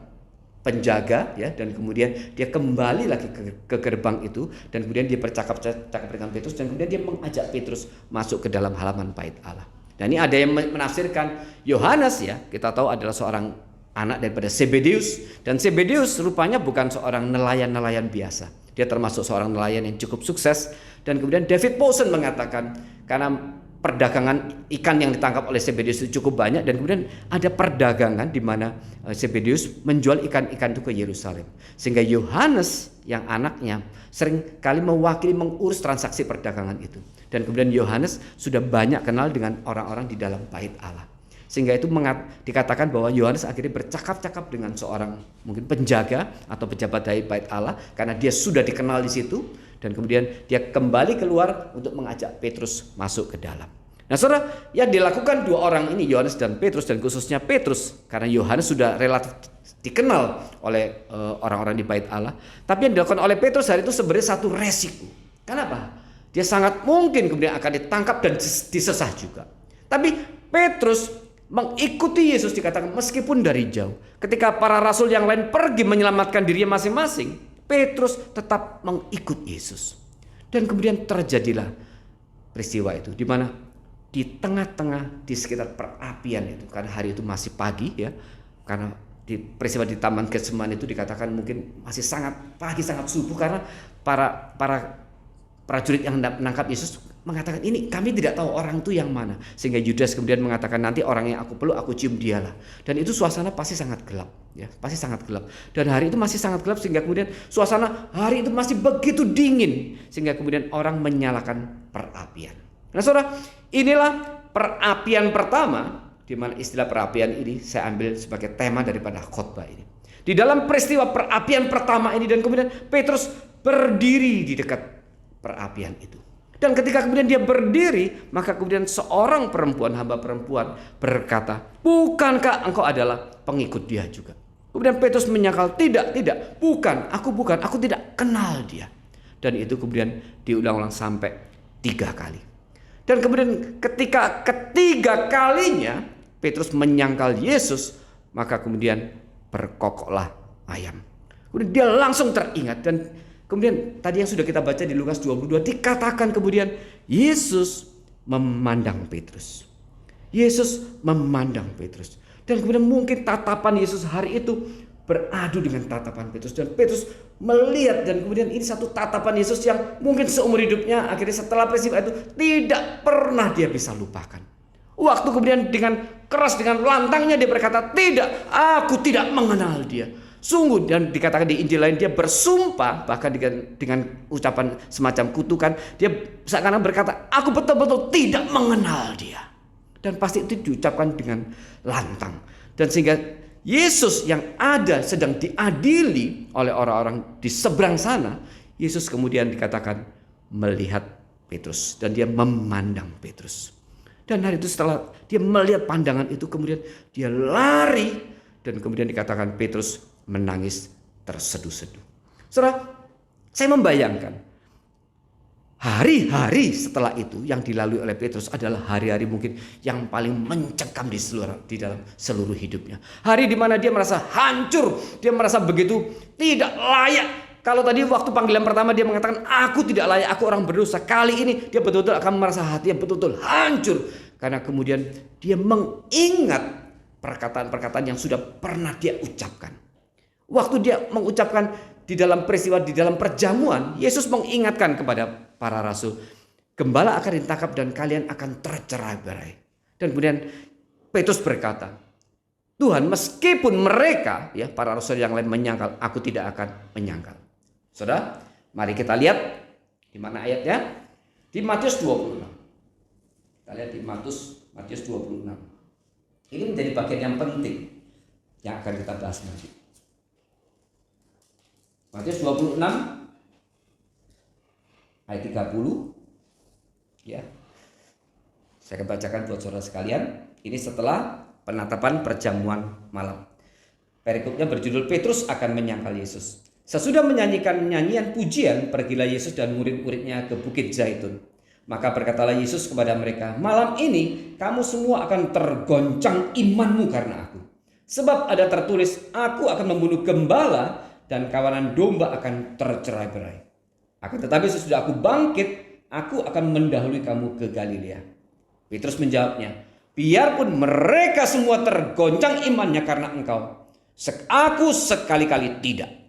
penjaga, ya, dan kemudian dia kembali lagi ke gerbang itu, dan kemudian dia bercakap-cakap dengan Petrus, dan kemudian dia mengajak Petrus masuk ke dalam halaman bait Allah. Dan ini ada yang menafsirkan Yohanes, ya, kita tahu adalah seorang anak daripada Zebedeus, dan Zebedeus rupanya bukan seorang nelayan biasa. Dia termasuk seorang nelayan yang cukup sukses. Dan kemudian David Powson mengatakan karena perdagangan ikan yang ditangkap oleh Zebedeus itu cukup banyak, dan kemudian ada perdagangan di mana Zebedeus menjual ikan-ikan itu ke Yerusalem, sehingga Yohanes yang anaknya sering kali mewakili mengurus transaksi perdagangan itu. Dan kemudian Yohanes sudah banyak kenal dengan orang-orang di dalam bait Allah, sehingga itu dikatakan bahwa Yohanes akhirnya bercakap-cakap dengan seorang mungkin penjaga atau pejabat dari bait Allah, karena dia sudah dikenal di situ. Dan kemudian dia kembali keluar untuk mengajak Petrus masuk ke dalam. Nah saudara, yang dilakukan 2 orang ini, Yohanes dan Petrus, dan khususnya Petrus, karena Yohanes sudah relatif dikenal oleh orang-orang di bait Allah. Tapi yang dilakukan oleh Petrus hari itu sebenarnya satu resiko. Kenapa? Dia sangat mungkin kemudian akan ditangkap dan disesah juga. Tapi Petrus mengikuti Yesus, dikatakan meskipun dari jauh. Ketika para rasul yang lain pergi menyelamatkan dirinya masing-masing, Petrus tetap mengikut Yesus. Dan kemudian terjadilah peristiwa itu, di mana di tengah-tengah di sekitar perapian itu, karena hari itu masih pagi, ya, karena di peristiwa di Taman Getsemani itu dikatakan mungkin masih sangat pagi, sangat subuh, karena para prajurit yang menangkap Yesus mengatakan ini kami tidak tahu orang itu yang mana, sehingga Yudas kemudian mengatakan nanti orang yang aku peluk aku cium dialah. Dan itu suasana pasti sangat gelap, ya, pasti sangat gelap. Dan hari itu masih sangat gelap, sehingga kemudian suasana hari itu masih begitu dingin, sehingga kemudian orang menyalakan perapian. Nah saudara, inilah perapian pertama, di mana istilah perapian ini saya ambil sebagai tema daripada khotbah ini. Di dalam peristiwa perapian pertama ini, dan kemudian Petrus berdiri di dekat perapian itu. Dan ketika kemudian dia berdiri, maka kemudian seorang perempuan, hamba perempuan berkata, bukankah engkau adalah pengikut dia juga? Kemudian Petrus menyangkal, tidak, bukan, aku tidak kenal dia. Dan itu kemudian diulang-ulang sampai 3 kali. Dan kemudian ketika ketiga kalinya Petrus menyangkal Yesus, maka kemudian berkokoklah ayam. Kemudian dia langsung teringat, dan kemudian tadi yang sudah kita baca di Lukas 22 dikatakan kemudian Yesus memandang Petrus. Yesus memandang Petrus. Dan kemudian mungkin tatapan Yesus hari itu beradu dengan tatapan Petrus, dan Petrus melihat, dan kemudian ini satu tatapan Yesus yang mungkin seumur hidupnya akhirnya setelah peristiwa itu tidak pernah dia bisa lupakan. Waktu kemudian dengan keras, dengan lantangnya dia berkata, "Tidak, aku tidak mengenal dia." Sungguh, dan dikatakan di Injil lain dia bersumpah, bahkan dengan ucapan semacam kutukan, dia seakan-akan berkata, "Aku betul-betul tidak mengenal dia." Dan pasti itu diucapkan dengan lantang. Dan sehingga Yesus yang ada sedang diadili oleh orang-orang di seberang sana, Yesus kemudian dikatakan melihat Petrus, dan dia memandang Petrus. Dan hari itu setelah dia melihat pandangan itu, kemudian dia lari, dan kemudian dikatakan Petrus menangis terseduh-seduh. Saudara, saya membayangkan hari-hari setelah itu yang dilalui oleh Petrus adalah hari-hari mungkin yang paling mencekam di dalam seluruh hidupnya. Hari di mana dia merasa hancur, dia merasa begitu tidak layak. Kalau tadi waktu panggilan pertama dia mengatakan, "Aku tidak layak, aku orang berdosa." Kali ini dia betul-betul akan merasa hatinya betul-betul hancur, karena kemudian dia mengingat perkataan-perkataan yang sudah pernah dia ucapkan. Waktu dia mengucapkan di dalam peristiwa, di dalam perjamuan, Yesus mengingatkan kepada para rasul, "Gembala akan ditangkap dan kalian akan tercerai-berai." Dan kemudian Petrus berkata, "Tuhan, meskipun mereka," ya, para rasul yang lain menyangkal, "aku tidak akan menyangkal." Saudara, mari kita lihat di mana ayatnya. Di Matius 26. Kita lihat di Matius 26. Ini menjadi bagian yang penting yang akan kita bahas nanti. Matius 26 ayat 30, ya. Saya akan bacakan buat saudara sekalian. Ini setelah penatapan perjamuan malam. Perikopnya berjudul Petrus akan menyangkal Yesus. Sesudah menyanyikan nyanyian pujian, pergilah Yesus dan murid-muridnya ke Bukit Zaitun. Maka berkatalah Yesus kepada mereka, "Malam ini kamu semua akan tergoncang imanmu karena aku. Sebab ada tertulis, aku akan membunuh gembala dan kawanan domba akan tercerai-berai. Akan tetapi sesudah aku bangkit, aku akan mendahului kamu ke Galilea." Petrus menjawabnya, "Biarpun mereka semua tergoncang imannya karena engkau, aku sekali-kali tidak."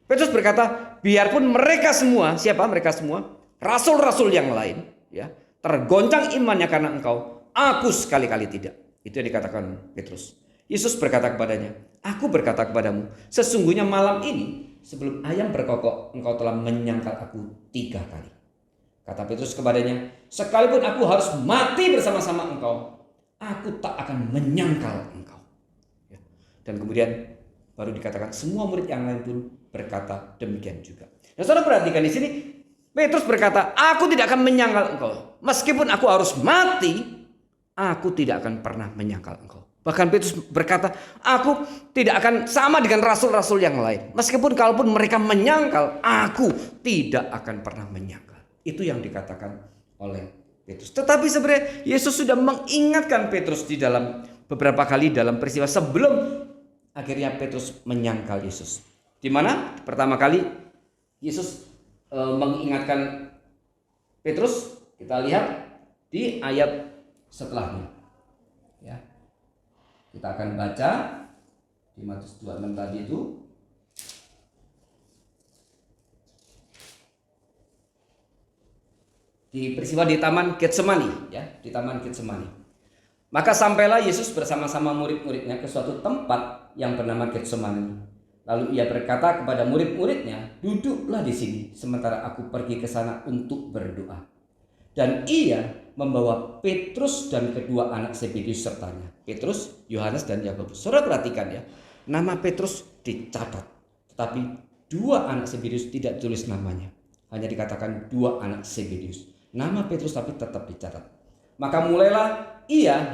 Petrus berkata, biarpun mereka semua, siapa mereka semua? Rasul-rasul yang lain, ya, tergoncang imannya karena engkau, aku sekali-kali tidak. Itu yang dikatakan Petrus. Yesus berkata kepadanya, "Aku berkata kepadamu, sesungguhnya malam ini sebelum ayam berkokok, engkau telah menyangkal aku 3 kali." Kata Petrus kepadanya, "Sekalipun aku harus mati bersama-sama engkau, aku tak akan menyangkal engkau." Dan kemudian baru dikatakan semua murid yang lain pun berkata demikian juga. Nah, saudara perhatikan di sini, Petrus berkata, "Aku tidak akan menyangkal engkau. Meskipun aku harus mati, aku tidak akan pernah menyangkal engkau." Bahkan Petrus berkata, "Aku tidak akan sama dengan rasul-rasul yang lain. Meskipun kalaupun mereka menyangkal, aku tidak akan pernah menyangkal." Itu yang dikatakan oleh Petrus. Tetapi sebenarnya Yesus sudah mengingatkan Petrus di dalam beberapa kali dalam peristiwa sebelum akhirnya Petrus menyangkal Yesus. Di mana pertama kali Yesus mengingatkan Petrus, kita lihat di ayat setelahnya. Ya. Kita akan baca di Matius 26 tadi itu. Di peristiwa di Taman Getsemani, ya, di Taman Getsemani. Maka sampailah Yesus bersama-sama murid-muridnya ke suatu tempat yang bernama Getsemani. Lalu ia berkata kepada murid-muridnya, "Duduklah di sini sementara aku pergi ke sana untuk berdoa." Dan ia membawa Petrus dan kedua anak Zebedius sertanya. Petrus, Yohanes dan Yakobus. Saudara perhatikan ya, nama Petrus dicatat, tetapi 2 anak Zebedius tidak tulis namanya. Hanya dikatakan 2 anak Zebedius. Nama Petrus tapi tetap dicatat. Maka mulailah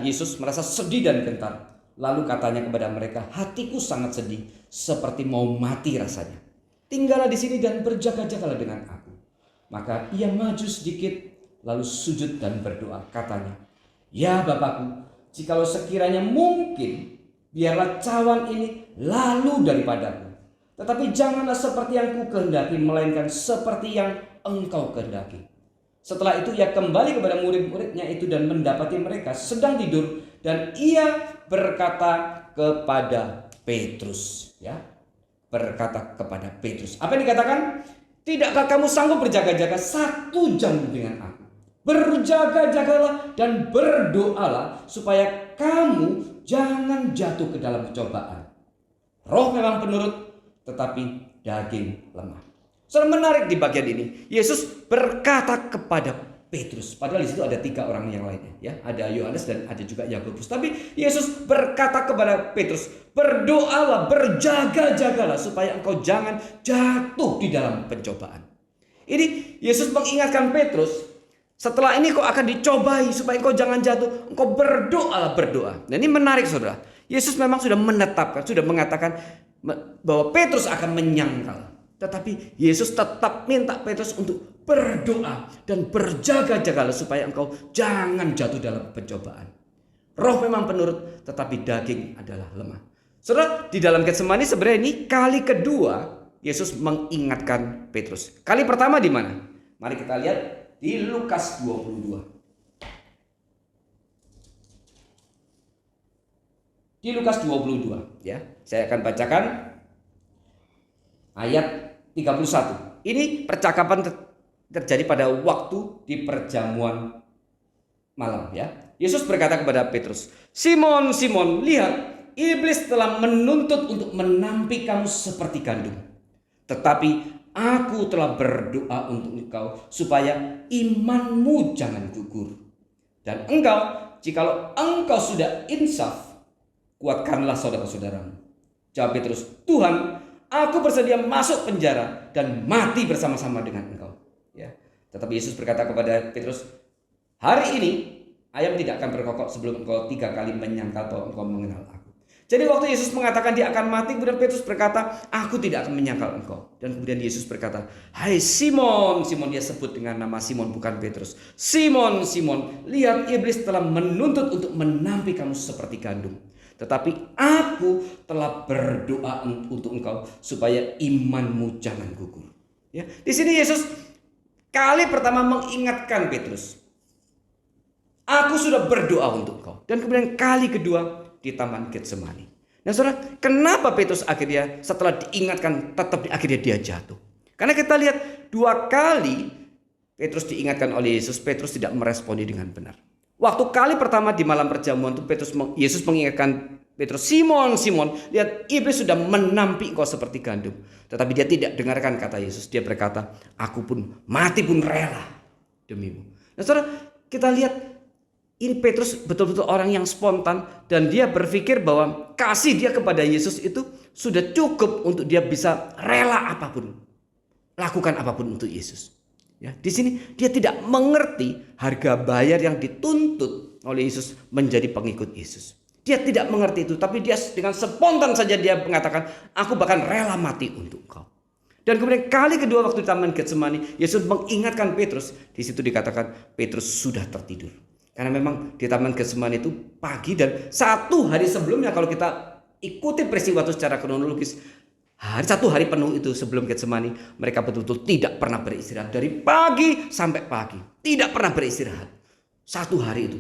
Yesus merasa sedih dan gentar. Lalu katanya kepada mereka, "Hatiku sangat sedih, seperti mau mati rasanya. Tinggallah di sini dan berjaga-jagalah dengan aku." Maka ia maju sedikit, lalu sujud dan berdoa. Katanya, "Ya Bapakku, jikalau sekiranya mungkin, biarlah cawan ini lalu daripadaku. Tetapi janganlah seperti yang ku kehendaki, melainkan seperti yang Engkau kehendaki." Setelah itu ia kembali kepada murid-muridnya itu dan mendapati mereka sedang tidur, dan ia berkata kepada Petrus, ya, berkata kepada Petrus, apa yang dikatakan? "Tidakkah kamu sanggup berjaga-jaga 1 jam dengan aku? Berjaga-jagalah dan berdoalah supaya kamu jangan jatuh ke dalam cobaan. Roh memang penurut, tetapi daging lemah." Soalnya menarik di bagian ini, Yesus berkata kepada Petrus, padahal di situ ada 3 orang yang lainnya, ya, ada Yohanes dan ada juga Yakobus. Tapi Yesus berkata kepada Petrus, "Berdoalah, berjaga-jagalah supaya engkau jangan jatuh di dalam pencobaan." Ini Yesus mengingatkan Petrus, setelah ini kau akan dicobai, supaya engkau jangan jatuh, engkau berdoalah, berdoa. Nah, ini menarik saudara. Yesus memang sudah menetapkan, sudah mengatakan bahwa Petrus akan menyangkal. Tetapi Yesus tetap minta Petrus untuk berdoa dan berjaga-jagalah supaya engkau jangan jatuh dalam pencobaan. Roh memang penurut, tetapi daging adalah lemah. Saudara, di dalam Getsemani sebenarnya ini kali kedua Yesus mengingatkan Petrus. Kali pertama di mana? Mari kita lihat di Lukas 22. Di Lukas 22, ya. Saya akan bacakan ayat 31. Ini percakapan terjadi pada waktu di perjamuan malam, ya. Yesus berkata kepada Petrus, "Simon, Simon, lihat, iblis telah menuntut untuk menampi kamu seperti gandum. Tetapi aku telah berdoa untuk engkau supaya imanmu jangan gugur. Dan engkau, jikalau engkau sudah insaf, kuatkanlah saudara-saudaramu." Jawab Petrus, "Tuhan, aku bersedia masuk penjara dan mati bersama-sama dengan engkau." Ya. Tetapi Yesus berkata kepada Petrus, "Hari ini ayam tidak akan berkokok sebelum engkau 3 kali menyangkal bahwa engkau mengenal aku." Jadi waktu Yesus mengatakan dia akan mati, kemudian Petrus berkata, "Aku tidak akan menyangkal engkau." Dan kemudian Yesus berkata, "Hai Simon." Simon dia sebut dengan nama Simon, bukan Petrus. "Simon, Simon, lihat iblis telah menuntut untuk menampi kamu seperti gandum. Tetapi aku telah berdoa untuk engkau supaya imanmu jangan gugur." Ya, di sini Yesus kali pertama mengingatkan Petrus, "Aku sudah berdoa untuk engkau." Dan kemudian kali kedua di Taman Getsemani. Nah, saudara, kenapa Petrus akhirnya setelah diingatkan tetap akhirnya dia jatuh? Karena kita lihat 2 kali Petrus diingatkan oleh Yesus, Petrus tidak meresponi dengan benar. Waktu kali pertama di malam perjamuan itu Yesus mengingatkan Petrus, "Simon, Simon, lihat iblis sudah menampi engkau seperti gandum." Tetapi dia tidak dengarkan kata Yesus. Dia berkata, "Aku pun mati pun rela demimu." Nah, saudara, kita lihat ini Petrus betul-betul orang yang spontan dan dia berpikir bahwa kasih dia kepada Yesus itu sudah cukup untuk dia bisa rela apapun, lakukan apapun untuk Yesus. Ya, di sini dia tidak mengerti harga bayar yang dituntut oleh Yesus menjadi pengikut Yesus. Dia tidak mengerti itu, tapi dia dengan spontan saja dia mengatakan, "Aku bahkan rela mati untuk engkau." Dan kemudian kali kedua waktu di Taman Getsemani, Yesus mengingatkan Petrus. Di situ dikatakan Petrus sudah tertidur. Karena memang di Taman Getsemani itu pagi, dan 1 hari sebelumnya kalau kita ikuti peristiwa itu secara kronologis, 1 hari penuh itu sebelum Getsemani, mereka betul-betul tidak pernah beristirahat. Dari pagi sampai pagi, tidak pernah beristirahat. 1 hari itu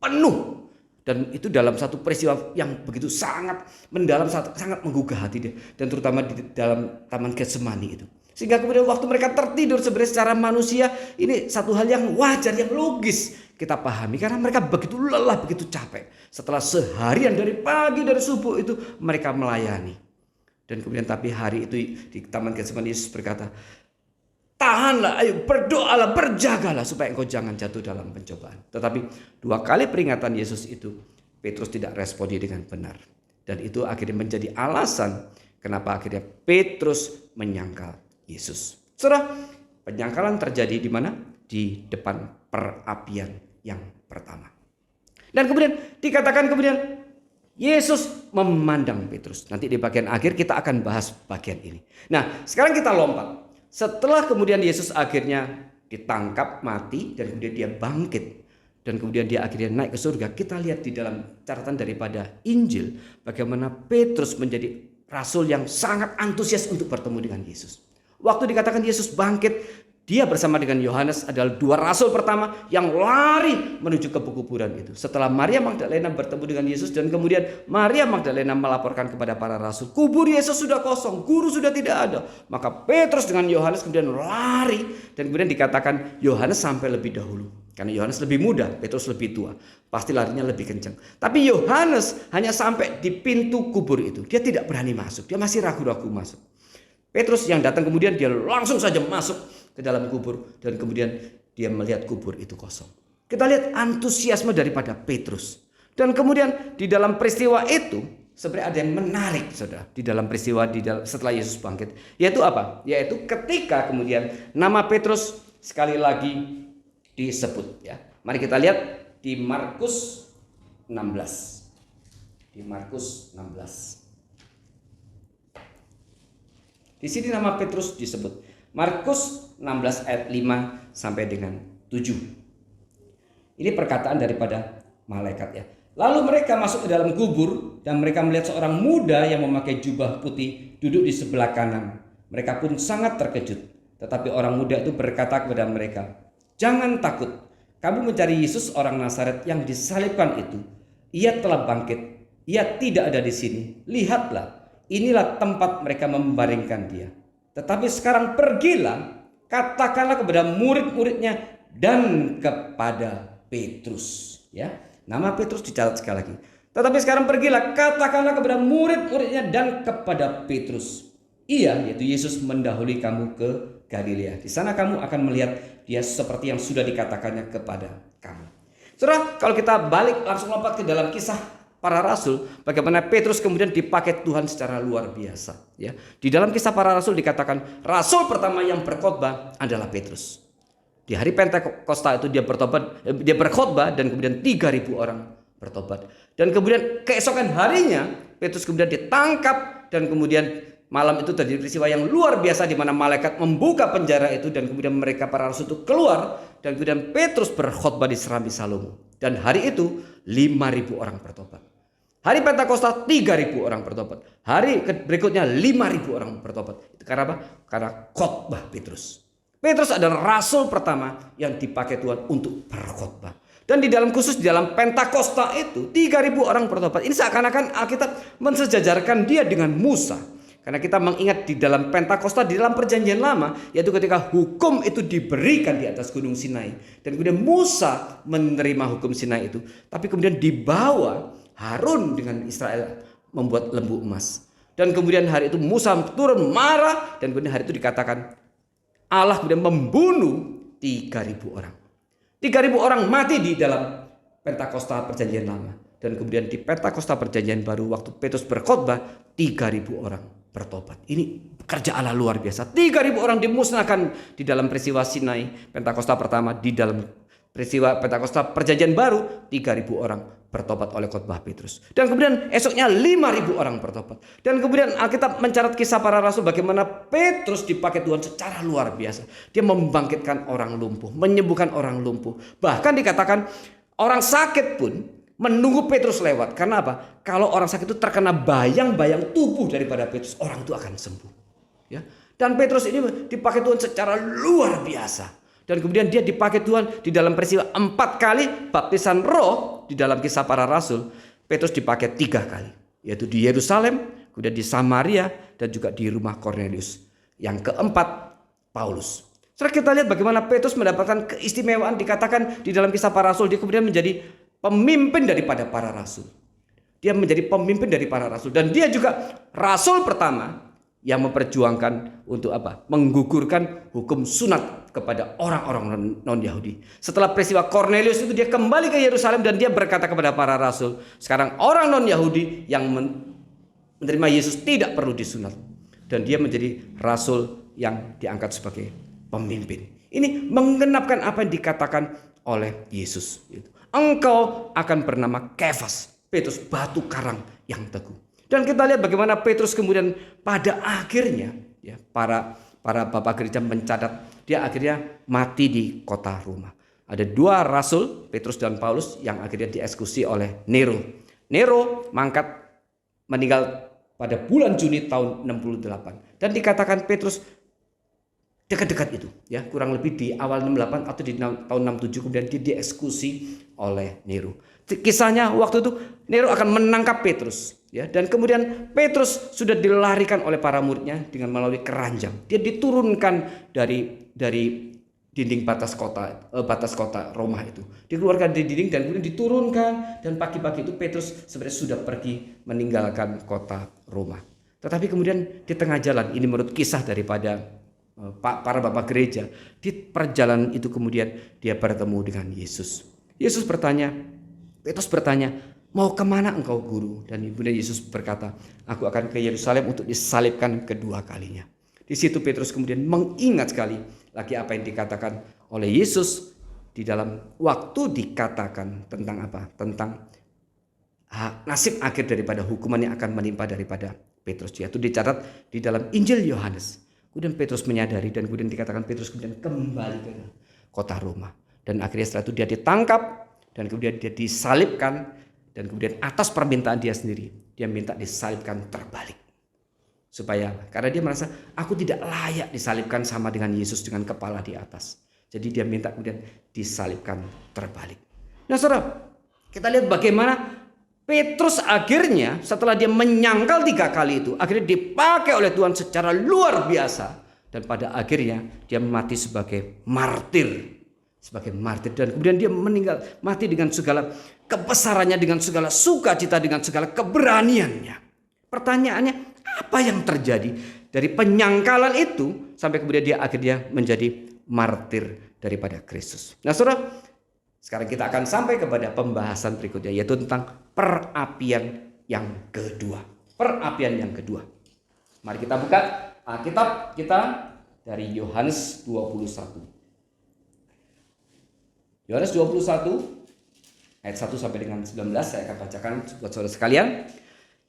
penuh. Dan itu dalam satu peristiwa yang begitu sangat mendalam, sangat menggugah hati dia. Dan terutama di dalam Taman Getsemani itu. Sehingga kemudian waktu mereka tertidur, sebenarnya secara manusia ini satu hal yang wajar, yang logis kita pahami. Karena mereka begitu lelah, begitu capek. Setelah seharian dari pagi, dari subuh itu mereka melayani. Dan kemudian tapi hari itu di Taman Getsemani Yesus berkata, "Tahanlah, ayo berdoalah, berjagalah supaya engkau jangan jatuh dalam pencobaan." Tetapi 2 kali peringatan Yesus itu Petrus tidak responi dengan benar. Dan itu akhirnya menjadi alasan kenapa akhirnya Petrus menyangkal Yesus. Saudara, penyangkalan terjadi di mana? Di depan perapian yang pertama. Dan kemudian dikatakan kemudian Yesus memandang Petrus. Nanti di bagian akhir kita akan bahas bagian ini. Nah, sekarang kita lompat. Setelah kemudian Yesus akhirnya ditangkap, mati, dan kemudian dia bangkit. Dan kemudian dia akhirnya naik ke surga. Kita lihat di dalam catatan daripada Injil bagaimana Petrus menjadi rasul yang sangat antusias untuk bertemu dengan Yesus. Waktu dikatakan Yesus bangkit, dia bersama dengan Yohanes adalah dua rasul pertama yang lari menuju ke kuburan itu. Setelah Maria Magdalena bertemu dengan Yesus dan kemudian Maria Magdalena melaporkan kepada para rasul, kubur Yesus sudah kosong, guru sudah tidak ada. Maka Petrus dengan Yohanes kemudian lari dan kemudian dikatakan Yohanes sampai lebih dahulu. Karena Yohanes lebih muda, Petrus lebih tua. Pasti larinya lebih kencang. Tapi Yohanes hanya sampai di pintu kubur itu. Dia tidak berani masuk, dia masih ragu-ragu masuk. Petrus yang datang kemudian dia langsung saja masuk ke dalam kubur dan kemudian dia melihat kubur itu kosong. Kita lihat antusiasme daripada Petrus. Dan kemudian di dalam peristiwa itu sebenarnya ada yang menarik, Saudara, di dalam peristiwa setelah Yesus bangkit. Yaitu apa? Yaitu ketika kemudian nama Petrus sekali lagi disebut, ya. Mari kita lihat di Markus 16. Di Markus 16. Di sini nama Petrus disebut. Markus 16 ayat 5 sampai dengan 7. Ini perkataan daripada malaikat, ya. Lalu mereka masuk ke dalam kubur dan mereka melihat seorang muda yang memakai jubah putih duduk di sebelah kanan. Mereka pun sangat terkejut. Tetapi orang muda itu berkata kepada mereka, "Jangan takut. Kamu mencari Yesus orang Nazaret yang disalibkan itu. Ia telah bangkit. Ia tidak ada di sini. Lihatlah. Inilah tempat mereka membaringkan dia. Tetapi sekarang pergilah, katakanlah kepada murid-muridnya dan kepada Petrus." Ya, nama Petrus dicatat sekali lagi. Tetapi sekarang pergilah, katakanlah kepada murid-muridnya dan kepada Petrus. Ia, yaitu Yesus, mendahului kamu ke Galilea. Di sana kamu akan melihat dia seperti yang sudah dikatakannya kepada kamu. Saudara, kalau kita balik langsung lompat ke dalam kisah para rasul, bagaimana Petrus kemudian dipakai Tuhan secara luar biasa, ya. Di dalam kisah para rasul dikatakan rasul pertama yang berkhotbah adalah Petrus. Di hari Pentakosta itu dia berkhotbah dan kemudian 3.000 orang bertobat. Dan kemudian keesokan harinya Petrus kemudian ditangkap dan kemudian malam itu terjadi peristiwa yang luar biasa di mana malaikat membuka penjara itu dan kemudian mereka para rasul itu keluar dan kemudian Petrus berkhotbah di Serambi Salomo. Dan hari itu 5.000 orang bertobat. Hari Pentakosta 3.000 orang bertobat. Hari berikutnya 5.000 orang bertobat. Itu karena apa? Karena khotbah Petrus. Petrus adalah rasul pertama yang dipakai Tuhan untuk berkhotbah. Dan di dalam khusus di dalam Pentakosta itu 3.000 orang bertobat. Ini seakan-akan Alkitab mensejajarkan dia dengan Musa. Karena kita mengingat di dalam Pentakosta, di dalam perjanjian lama, yaitu ketika hukum itu diberikan di atas gunung Sinai. Dan kemudian Musa menerima hukum Sinai itu. Tapi kemudian dibawa Harun dengan Israel membuat lembu emas. Dan kemudian hari itu Musa turun marah. Dan kemudian hari itu dikatakan Allah kemudian membunuh 3.000 orang. 3.000 orang mati di dalam Pentakosta perjanjian lama. Dan kemudian di Pentakosta perjanjian baru waktu Petrus berkhotbah 3.000 orang bertobat. Ini kerja Allah luar biasa. 3.000 orang dimusnahkan di dalam peristiwa Sinai Pentakosta pertama. Di dalam peristiwa Pentakosta perjanjian baru 3.000 orang bertobat oleh khotbah Petrus. Dan kemudian esoknya 5.000 orang bertobat. Dan kemudian Alkitab mencatat kisah para rasul bagaimana Petrus dipakai Tuhan secara luar biasa. Dia membangkitkan orang lumpuh, menyembuhkan orang lumpuh. Bahkan dikatakan orang sakit pun menunggu Petrus lewat. Karena apa? Kalau orang sakit itu terkena bayang-bayang tubuh daripada Petrus, orang itu akan sembuh. Ya. Dan Petrus ini dipakai Tuhan secara luar biasa. Dan kemudian dia dipakai Tuhan di dalam peristiwa 4 kali baptisan roh di dalam kisah para rasul. Petrus dipakai 3 kali. Yaitu di Yerusalem, kemudian di Samaria, dan juga di rumah Kornelius. Yang keempat, Paulus. Setelah kita lihat bagaimana Petrus mendapatkan keistimewaan, dikatakan di dalam kisah para rasul, dia kemudian menjadi pemimpin daripada para rasul. Dia menjadi pemimpin dari para rasul. Dan dia juga rasul pertama yang memperjuangkan untuk apa? Menggugurkan hukum sunat kepada orang-orang non-Yahudi. Setelah peristiwa Kornelius itu dia kembali ke Yerusalem dan dia berkata kepada para rasul, sekarang orang non-Yahudi yang menerima Yesus tidak perlu disunat. Dan dia menjadi rasul yang diangkat sebagai pemimpin. Ini menggenapkan apa yang dikatakan oleh Yesus. Engkau akan bernama Kefas, Petrus, batu karang yang teguh. Dan kita lihat bagaimana Petrus kemudian pada akhirnya, ya, para bapak gereja mencatat dia akhirnya mati di kota Roma. Ada dua rasul, Petrus dan Paulus, yang akhirnya dieksekusi oleh Nero. Nero meninggal pada bulan Juni tahun 68. Dan dikatakan Petrus dekat-dekat itu, ya, kurang lebih di awal 68 atau di tahun 67, kemudian dia dieksekusi oleh Nero. Kisahnya waktu itu Nero akan menangkap Petrus, ya, dan kemudian Petrus sudah dilarikan oleh para muridnya dengan melalui keranjang. Dia diturunkan dari dinding batas kota Roma itu. Dikeluarkan dari dinding dan kemudian diturunkan, dan pagi-pagi itu Petrus sebenarnya sudah pergi meninggalkan kota Roma. Tetapi kemudian di tengah jalan, ini menurut kisah daripada para bapak gereja, di perjalanan itu kemudian dia bertemu dengan Yesus. Petrus bertanya, mau kemana engkau guru? Dan kemudian Yesus berkata, aku akan ke Yerusalem untuk disalibkan kedua kalinya. Di situ Petrus kemudian mengingat sekali lagi apa yang dikatakan oleh Yesus di dalam waktu dikatakan tentang apa? Tentang nasib akhir daripada hukuman yang akan menimpa daripada Petrus. Yaitu dicatat di dalam Injil Yohanes. Kemudian Petrus menyadari dan kemudian dikatakan Petrus kemudian kembali ke kota Roma. Dan akhirnya setelah itu dia ditangkap dan kemudian dia disalibkan. Dan kemudian atas permintaan dia sendiri, dia minta disalibkan terbalik. Supaya karena dia merasa aku tidak layak disalibkan sama dengan Yesus dengan kepala di atas. Jadi dia minta kemudian disalibkan terbalik. Nah saudara, kita lihat bagaimana Petrus akhirnya setelah dia menyangkal 3 kali itu, akhirnya dipakai oleh Tuhan secara luar biasa. Dan pada akhirnya dia mati sebagai martir. Dan kemudian dia mati dengan segala kebesarannya, dengan segala sukacita, dengan segala keberaniannya. Pertanyaannya, apa yang terjadi dari penyangkalan itu sampai kemudian dia akhirnya menjadi martir daripada Kristus. Nah saudara, sekarang kita akan sampai kepada pembahasan berikutnya, yaitu tentang perapian yang kedua. Mari kita buka Alkitab kita dari Yohanes 21. Yohanes 21 ayat 1 sampai dengan 19 saya akan bacakan buat saudara sekalian.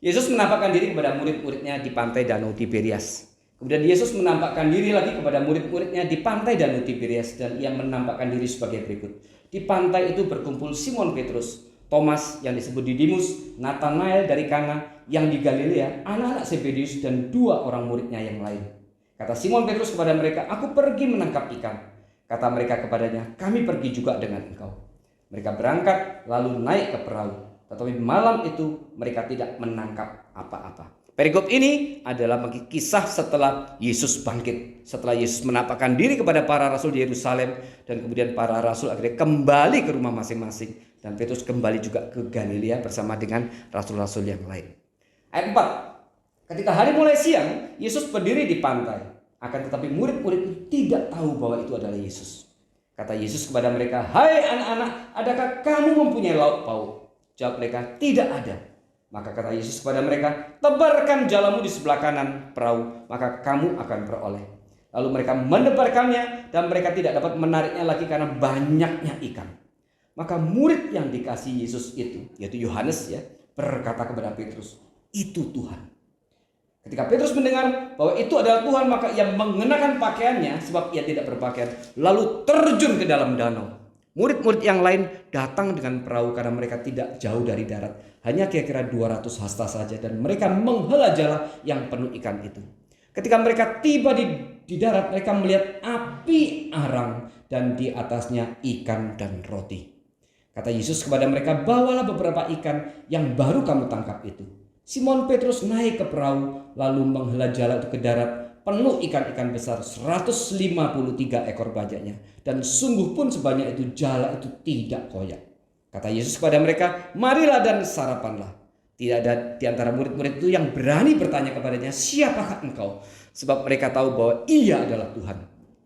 Yesus menampakkan diri kepada murid-muridnya di pantai Danau Tiberias. Kemudian Yesus menampakkan diri lagi kepada murid-muridnya di pantai Danau Tiberias, dan ia menampakkan diri sebagai berikut. Di pantai itu berkumpul Simon Petrus, Thomas yang disebut Didimus, Nathanael dari Kana yang di Galilea, anak-anak Zebedius, dan 2 orang muridnya yang lain. Kata Simon Petrus kepada mereka, aku pergi menangkap ikan. Kata mereka kepadanya, kami pergi juga dengan engkau. Mereka berangkat lalu naik ke perahu. Tetapi malam itu mereka tidak menangkap apa-apa. Perikop ini adalah kisah setelah Yesus bangkit. Setelah Yesus menampakkan diri kepada para rasul di Yerusalem. Dan kemudian para rasul akhirnya kembali ke rumah masing-masing. Dan Petrus kembali juga ke Galilea bersama dengan rasul-rasul yang lain. Ayat 4. Ketika hari mulai siang, Yesus berdiri di pantai. Akan tetapi murid-murid itu tidak tahu bahwa itu adalah Yesus. Kata Yesus kepada mereka, hai anak-anak, adakah kamu mempunyai lauk pauk? Jawab mereka, tidak ada. Maka kata Yesus kepada mereka, tebarkan jalamu di sebelah kanan perahu, maka kamu akan beroleh. Lalu mereka menebarkannya dan mereka tidak dapat menariknya lagi karena banyaknya ikan. Maka murid yang dikasih Yesus itu, yaitu Yohanes, ya, berkata kepada Petrus, itu Tuhan. Ketika Petrus mendengar bahwa itu adalah Tuhan, maka ia mengenakan pakaiannya sebab ia tidak berpakaian, lalu terjun ke dalam danau. Murid-murid yang lain datang dengan perahu karena mereka tidak jauh dari darat, hanya kira-kira 200 hasta saja, dan mereka menghela jala yang penuh ikan itu. Ketika mereka tiba di darat, mereka melihat api arang dan di atasnya ikan dan roti. Kata Yesus kepada mereka, bawalah beberapa ikan yang baru kamu tangkap itu. Simon Petrus naik ke perahu lalu menghela jala itu ke darat, penuh ikan-ikan besar, 153 ekor banyaknya, dan sungguh pun sebanyak itu jala itu tidak koyak. Kata Yesus kepada mereka, marilah dan sarapanlah. Tidak ada di antara murid-murid itu yang berani bertanya kepadanya, siapakah engkau? Sebab mereka tahu bahwa ia adalah Tuhan.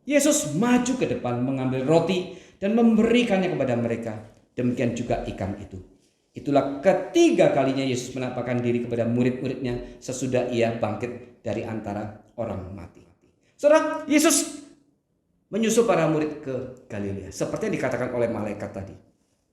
Yesus maju ke depan mengambil roti dan memberikannya kepada mereka. Demikian juga ikan itu. Itulah ketiga kalinya Yesus menampakkan diri kepada murid-muridnya sesudah ia bangkit dari antara orang mati. Saudara, Yesus menyusul para murid ke Galilea. Seperti yang dikatakan oleh malaikat tadi.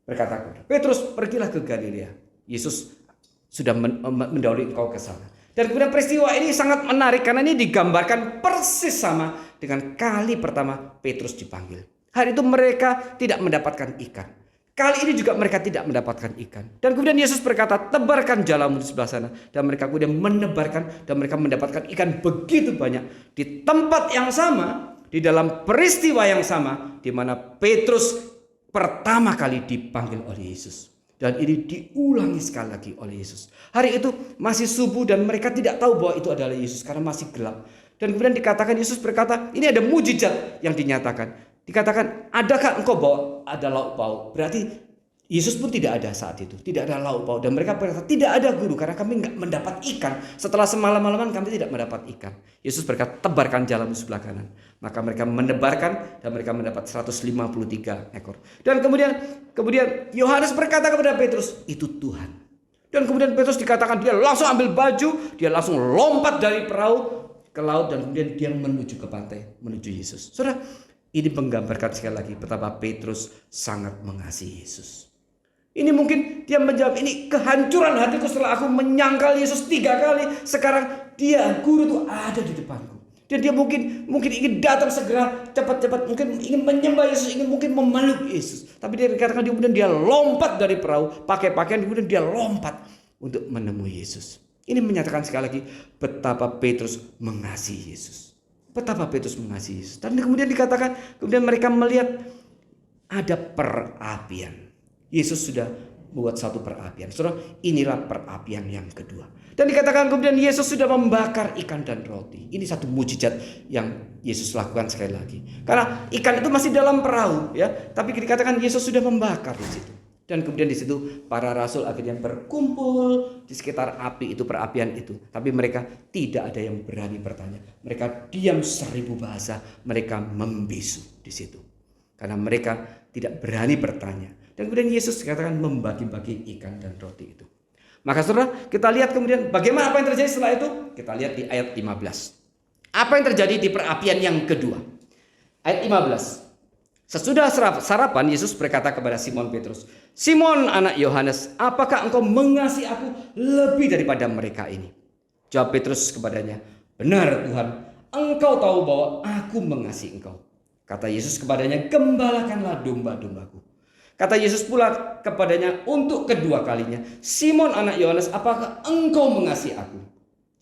Berkata, Petrus, pergilah ke Galilea. Yesus sudah mendahului engkau ke sana. Dan kemudian peristiwa ini sangat menarik karena ini digambarkan persis sama dengan kali pertama Petrus dipanggil. Hari itu mereka tidak mendapatkan ikan. Kali ini juga mereka tidak mendapatkan ikan. Dan kemudian Yesus berkata, tebarkan jalamu di sebelah sana. Dan mereka kemudian menebarkan dan mereka mendapatkan ikan begitu banyak. Di tempat yang sama, di dalam peristiwa yang sama, di mana Petrus pertama kali dipanggil oleh Yesus. Dan ini diulangi sekali lagi oleh Yesus. Hari itu masih subuh dan mereka tidak tahu bahwa itu adalah Yesus karena masih gelap. Dan kemudian dikatakan, Yesus berkata, ini ada mujizat yang dinyatakan. Dikatakan, adakah engkau bawa ada lauk pauk? Berarti Yesus pun tidak ada saat itu. Tidak ada lauk pauk. Dan mereka berkata, tidak ada guru karena kami enggak mendapat ikan. Setelah semalam-malaman kami tidak mendapat ikan. Yesus berkata, tebarkan jalamu sebelah kanan. Maka mereka menebarkan dan mereka mendapat 153 ekor. Dan kemudian Yohanes berkata kepada Petrus, itu Tuhan. Dan kemudian Petrus dikatakan dia langsung ambil baju, dia langsung lompat dari perahu ke laut dan kemudian dia menuju ke pantai, menuju Yesus. Saudara, ini menggambarkan sekali lagi betapa Petrus sangat mengasihi Yesus. Ini mungkin dia menjawab, ini kehancuran hatiku setelah aku menyangkal Yesus 3 kali. Sekarang dia, guru itu ada di depanku. Dan dia mungkin ingin datang segera, cepat-cepat, mungkin ingin menyembah Yesus, ingin mungkin memeluk Yesus. Tapi dia dikatakan kemudian dia lompat dari perahu, pakai pakaian, kemudian dia lompat untuk menemui Yesus. Ini menyatakan sekali lagi betapa Petrus mengasihi Yesus. Betapa Petrus mengasihi Yesus. Dan kemudian dikatakan, kemudian mereka melihat ada perapian. Yesus sudah buat satu perapian. Saudara, inilah perapian yang kedua. Dan dikatakan kemudian Yesus sudah membakar ikan dan roti. Ini satu mujizat yang Yesus lakukan sekali lagi. Karena ikan itu masih dalam perahu, ya. Tapi dikatakan Yesus sudah membakar di situ. Dan kemudian di situ para rasul akhirnya berkumpul di sekitar api itu, perapian itu. Tapi mereka tidak ada yang berani bertanya. Mereka diam 1000 bahasa. Mereka membisu di situ. Karena mereka tidak berani bertanya. Dan kemudian Yesus dikatakan membagi-bagi ikan dan roti itu. Maka saudara, kita lihat kemudian bagaimana apa yang terjadi setelah itu. Kita lihat di ayat 15. Apa yang terjadi di perapian yang kedua? Ayat 15. Sesudah sarapan, Yesus berkata kepada Simon Petrus, Simon anak Yohanes, apakah engkau mengasihi aku lebih daripada mereka ini? Jawab Petrus kepadanya, benar Tuhan, engkau tahu bahwa aku mengasihi engkau. Kata Yesus kepadanya, gembalakanlah domba-dombaku. Kata Yesus pula kepadanya untuk kedua kalinya, Simon anak Yohanes, apakah engkau mengasihi aku?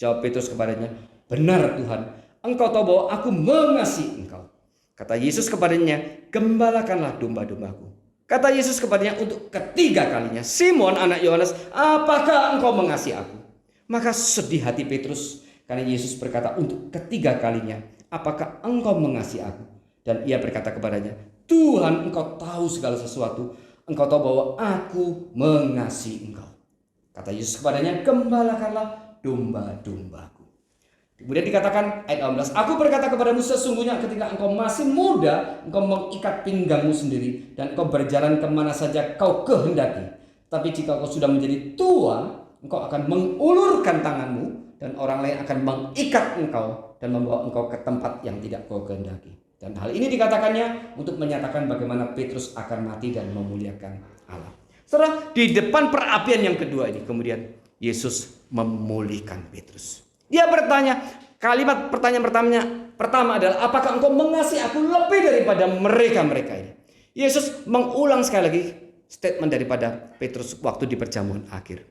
Jawab Petrus kepadanya, benar Tuhan, engkau tahu bahwa aku mengasihi engkau. Kata Yesus kepadanya, gembalakanlah domba-dombaku. Kata Yesus kepadanya untuk ketiga kalinya, Simon anak Yohanes, apakah engkau mengasihi aku? Maka sedih hati Petrus karena Yesus berkata untuk ketiga kalinya, apakah engkau mengasihi aku? Dan ia berkata kepadanya, Tuhan, engkau tahu segala sesuatu. Engkau tahu bahwa aku mengasihi engkau. Kata Yesus kepadanya, gembalakanlah domba-dombaku. Kemudian dikatakan ayat 16, aku berkata kepadamu sesungguhnya ketika engkau masih muda, engkau mengikat pinggangmu sendiri dan engkau berjalan kemana saja kau kehendaki. Tapi jika kau sudah menjadi tua, engkau akan mengulurkan tanganmu dan orang lain akan mengikat engkau dan membawa engkau ke tempat yang tidak kau kehendaki. Dan hal ini dikatakannya untuk menyatakan bagaimana Petrus akan mati dan memuliakan Allah. Setelah di depan perapian yang kedua ini, kemudian Yesus memulihkan Petrus. Dia bertanya, kalimat pertanyaan pertama adalah, apakah engkau mengasihi aku lebih daripada mereka ini? Yesus mengulang sekali lagi statement daripada Petrus waktu di perjamuan akhir.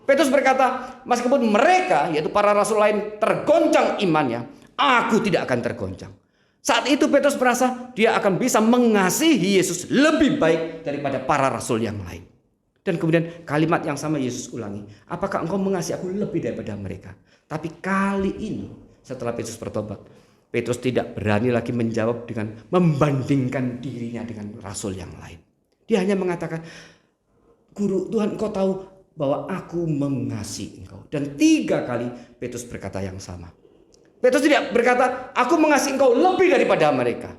Petrus berkata, meskipun mereka, yaitu para rasul lain, tergoncang imannya, aku tidak akan tergoncang. Saat itu Petrus merasa dia akan bisa mengasihi Yesus lebih baik daripada para rasul yang lain. Dan kemudian kalimat yang sama Yesus ulangi, apakah engkau mengasihi aku lebih daripada mereka? Tapi kali ini setelah Petrus bertobat, Petrus tidak berani lagi menjawab dengan membandingkan dirinya dengan rasul yang lain. Dia hanya mengatakan, Guru, Tuhan, engkau tahu bahwa aku mengasihi engkau. Dan 3 kali Petrus berkata yang sama. Petrus tidak berkata, aku mengasihi engkau lebih daripada mereka.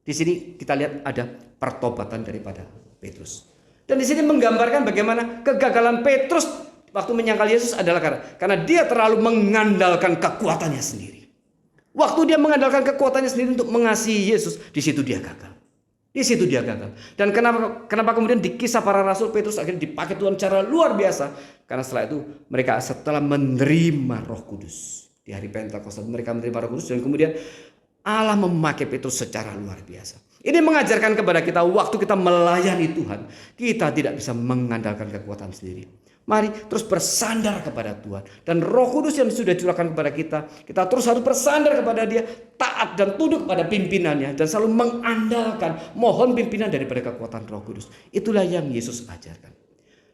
Di sini kita lihat ada pertobatan daripada Petrus. Dan di sini menggambarkan bagaimana kegagalan Petrus waktu menyangkal Yesus adalah karena dia terlalu mengandalkan kekuatannya sendiri. Waktu dia mengandalkan kekuatannya sendiri untuk mengasihi Yesus, di situ dia gagal. Di situ dia gagal. Dan kenapa kemudian di kisah para rasul Petrus akhirnya dipakai Tuhan secara luar biasa? Karena setelah itu mereka setelah menerima Roh Kudus di hari Pentakosta, mereka menerima Roh Kudus dan kemudian Allah memakai Petrus secara luar biasa. Ini mengajarkan kepada kita waktu kita melayani Tuhan, kita tidak bisa mengandalkan kekuatan sendiri. Mari terus bersandar kepada Tuhan. Dan Roh Kudus yang sudah curahkan kepada kita terus harus bersandar kepada Dia, taat dan tunduk pada pimpinannya, dan selalu mengandalkan, mohon pimpinan daripada kekuatan Roh Kudus. Itulah yang Yesus ajarkan.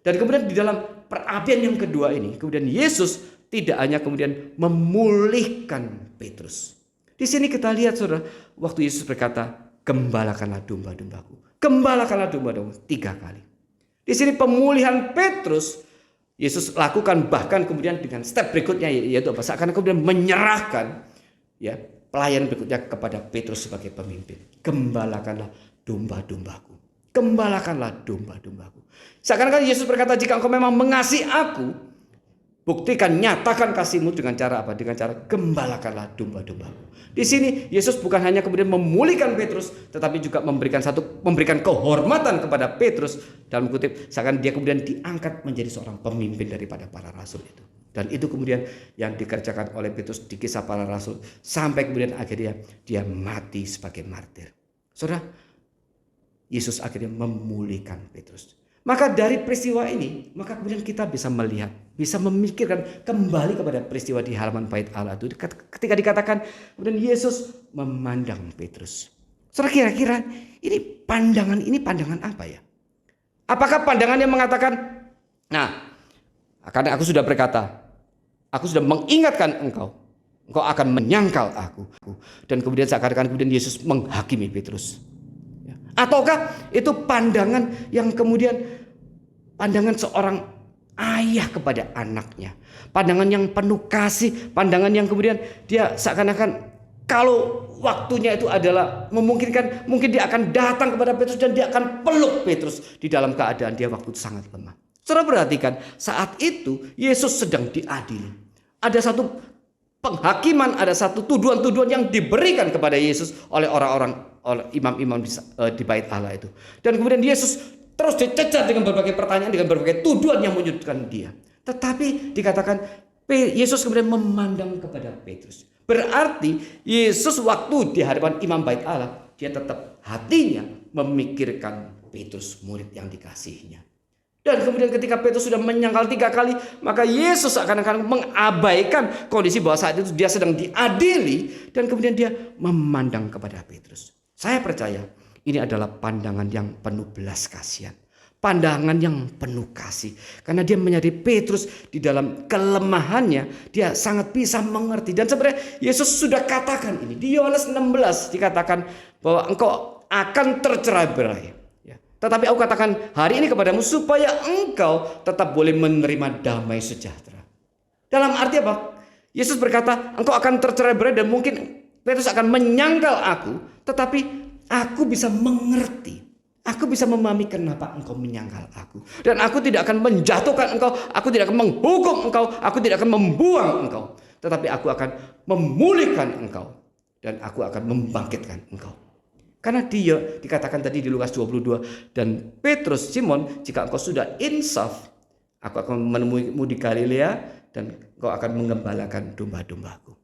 Dan kemudian di dalam perapian yang kedua ini, kemudian Yesus tidak hanya kemudian memulihkan Petrus. Di sini kita lihat saudara, waktu Yesus berkata, gembalakanlah domba-dombaku. Gembalakanlah domba-dombaku 3 kali. Di sini pemulihan Petrus Yesus lakukan bahkan kemudian dengan step berikutnya, yaitu apa? Seakan kemudian menyerahkan ya pelayan berikutnya kepada Petrus sebagai pemimpin. Gembalakanlah domba-dombaku. Gembalakanlah domba-dombaku. Seakan-akan Yesus berkata, jika engkau memang mengasihi aku, buktikan, nyatakan kasihmu dengan cara apa? Dengan cara gembalakanlah domba-dombaku. Di sini Yesus bukan hanya kemudian memulihkan Petrus, tetapi juga memberikan kehormatan kepada Petrus, dalam kutip, seakan dia kemudian diangkat menjadi seorang pemimpin daripada para rasul itu. Dan itu kemudian yang dikerjakan oleh Petrus di Kisah Para Rasul, sampai kemudian akhirnya dia mati sebagai martir. Saudara, Yesus akhirnya memulihkan Petrus. Maka dari peristiwa ini, maka kemudian kita bisa melihat, bisa memikirkan kembali kepada peristiwa di halaman bait Allah itu. Ketika dikatakan kemudian Yesus memandang Petrus. Saudara, kira-kira ini pandangan apa ya? Apakah pandangan yang mengatakan, nah, karena aku sudah berkata, aku sudah mengingatkan engkau akan menyangkal aku. Dan kemudian seakan-akan kemudian Yesus menghakimi Petrus. Ataukah itu pandangan yang kemudian pandangan seorang ayah kepada anaknya, pandangan yang penuh kasih, pandangan yang kemudian dia seakan-akan kalau waktunya itu adalah memungkinkan, mungkin dia akan datang kepada Petrus dan dia akan peluk Petrus di dalam keadaan dia waktu itu sangat lemah. Saudara perhatikan, saat itu Yesus sedang diadili. Ada satu penghakiman, ada satu tuduhan-tuduhan yang diberikan kepada Yesus oleh orang-orang, oleh imam-imam di bait Allah itu. Dan kemudian Yesus terus dicecar dengan berbagai pertanyaan, dengan berbagai tuduhan yang menyudutkan dia. Tetapi dikatakan Yesus kemudian memandang kepada Petrus. Berarti Yesus waktu di hadapan imam bait Allah, dia tetap hatinya memikirkan Petrus, murid yang dikasihinya. Dan kemudian ketika Petrus sudah menyangkal 3 kali, maka Yesus akan mengabaikan kondisi bahwa saat itu dia sedang diadili, dan kemudian dia memandang kepada Petrus. Saya percaya ini adalah pandangan yang penuh belas kasihan, pandangan yang penuh kasih, karena dia menyadari Petrus di dalam kelemahannya dia sangat bisa mengerti. Dan sebenarnya Yesus sudah katakan ini di Yohanes 16, dikatakan bahwa engkau akan tercerai-berai. Tetapi aku katakan hari ini kepadamu supaya engkau tetap boleh menerima damai sejahtera. Dalam arti apa? Yesus berkata engkau akan tercerai-berai dan mungkin Petrus akan menyangkal aku. Tetapi aku bisa mengerti. Aku bisa memahami kenapa engkau menyangkal aku. Dan aku tidak akan menjatuhkan engkau. Aku tidak akan menghukum engkau. Aku tidak akan membuang engkau. Tetapi aku akan memulihkan engkau. Dan aku akan membangkitkan engkau. Karena dia dikatakan tadi di Lukas 22, dan Petrus, Simon, jika engkau sudah insaf, aku akan menemuimu di Galilea dan engkau akan menggembalakan domba-dombaku.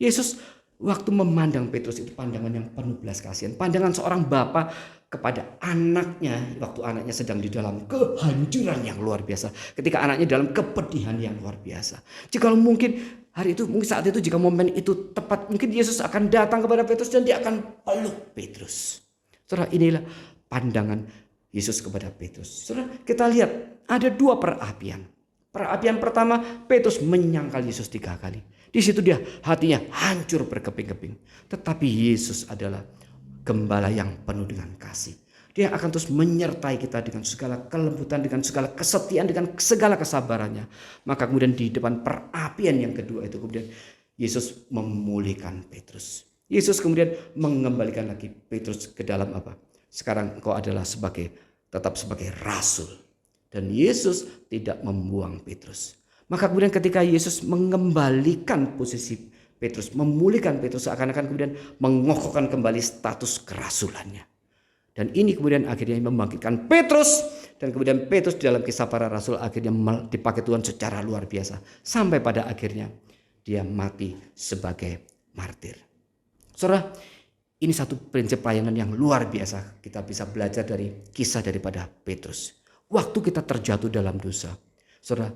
Yesus waktu memandang Petrus itu pandangan yang penuh belas kasihan, pandangan seorang bapa kepada anaknya waktu anaknya sedang di dalam kehancuran yang luar biasa, ketika anaknya dalam kepedihan yang luar biasa. Jika mungkin hari itu, mungkin saat itu, jika momen itu tepat, mungkin Yesus akan datang kepada Petrus dan dia akan peluk Petrus. Saudara, inilah pandangan Yesus kepada Petrus. Saudara, kita lihat ada 2 perapian. Perapian pertama, Petrus menyangkal Yesus 3 kali. Di situ dia hatinya hancur berkeping-keping. Tetapi Yesus adalah gembala yang penuh dengan kasih. Dia akan terus menyertai kita dengan segala kelembutan, dengan segala kesetiaan, dengan segala kesabarannya. Maka kemudian di depan perapian yang kedua itu kemudian Yesus memulihkan Petrus. Yesus kemudian mengembalikan lagi Petrus ke dalam apa? Sekarang engkau adalah tetap sebagai rasul. Dan Yesus tidak membuang Petrus. Maka kemudian ketika Yesus mengembalikan posisi Petrus, memulihkan Petrus, seakan-akan kemudian mengokohkan kembali status kerasulannya. Dan ini kemudian akhirnya membangkitkan Petrus. Dan kemudian Petrus dalam Kisah Para Rasul akhirnya dipakai Tuhan secara luar biasa. Sampai pada akhirnya dia mati sebagai martir. Saudara, ini satu prinsip pelayanan yang luar biasa. Kita bisa belajar dari kisah daripada Petrus. Waktu kita terjatuh dalam dosa, saudara,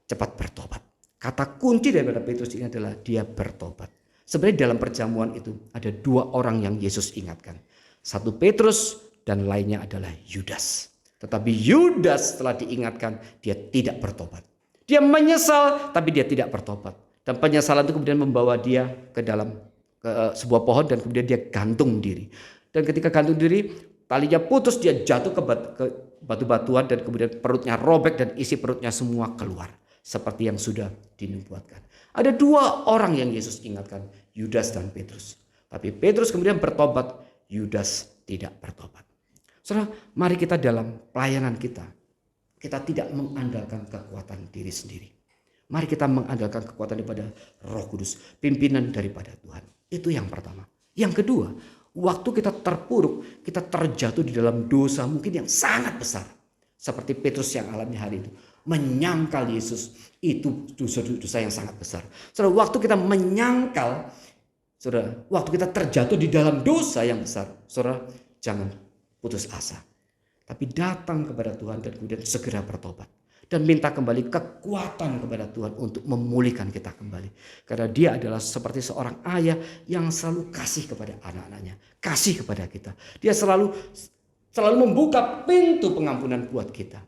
cepat bertobat. Kata kunci daripada Petrus ini adalah dia bertobat. Sebenarnya dalam perjamuan itu ada dua orang yang Yesus ingatkan. Satu Petrus dan lainnya adalah Yudas. Tetapi Yudas setelah diingatkan, dia tidak bertobat. Dia menyesal tapi dia tidak bertobat. Dan penyesalan itu kemudian membawa dia ke dalam sebuah pohon dan kemudian dia gantung diri. Dan ketika gantung diri, talinya putus, dia jatuh ke batu-batuan dan kemudian perutnya robek dan isi perutnya semua keluar. Seperti yang sudah dinubuatkan. Ada dua orang yang Yesus ingatkan, Yudas dan Petrus. Tapi Petrus kemudian bertobat, Yudas tidak bertobat. Saudara, mari kita dalam pelayanan kita tidak mengandalkan kekuatan diri sendiri. Mari kita mengandalkan kekuatan daripada Roh Kudus, pimpinan daripada Tuhan. Itu yang pertama. Yang kedua, waktu kita terpuruk, kita terjatuh di dalam dosa mungkin yang sangat besar. Seperti Petrus yang alami hari itu. Menyangkal Yesus, itu dosa yang sangat besar. Saudara, waktu kita menyangkal, saudara, waktu kita terjatuh di dalam dosa yang besar, saudara, jangan putus asa. Tapi datang kepada Tuhan dan kemudian segera bertobat. Dan minta kembali kekuatan kepada Tuhan untuk memulihkan kita kembali. Karena dia adalah seperti seorang ayah yang selalu kasih kepada anak-anaknya. Kasih kepada kita. Dia selalu membuka pintu pengampunan buat kita.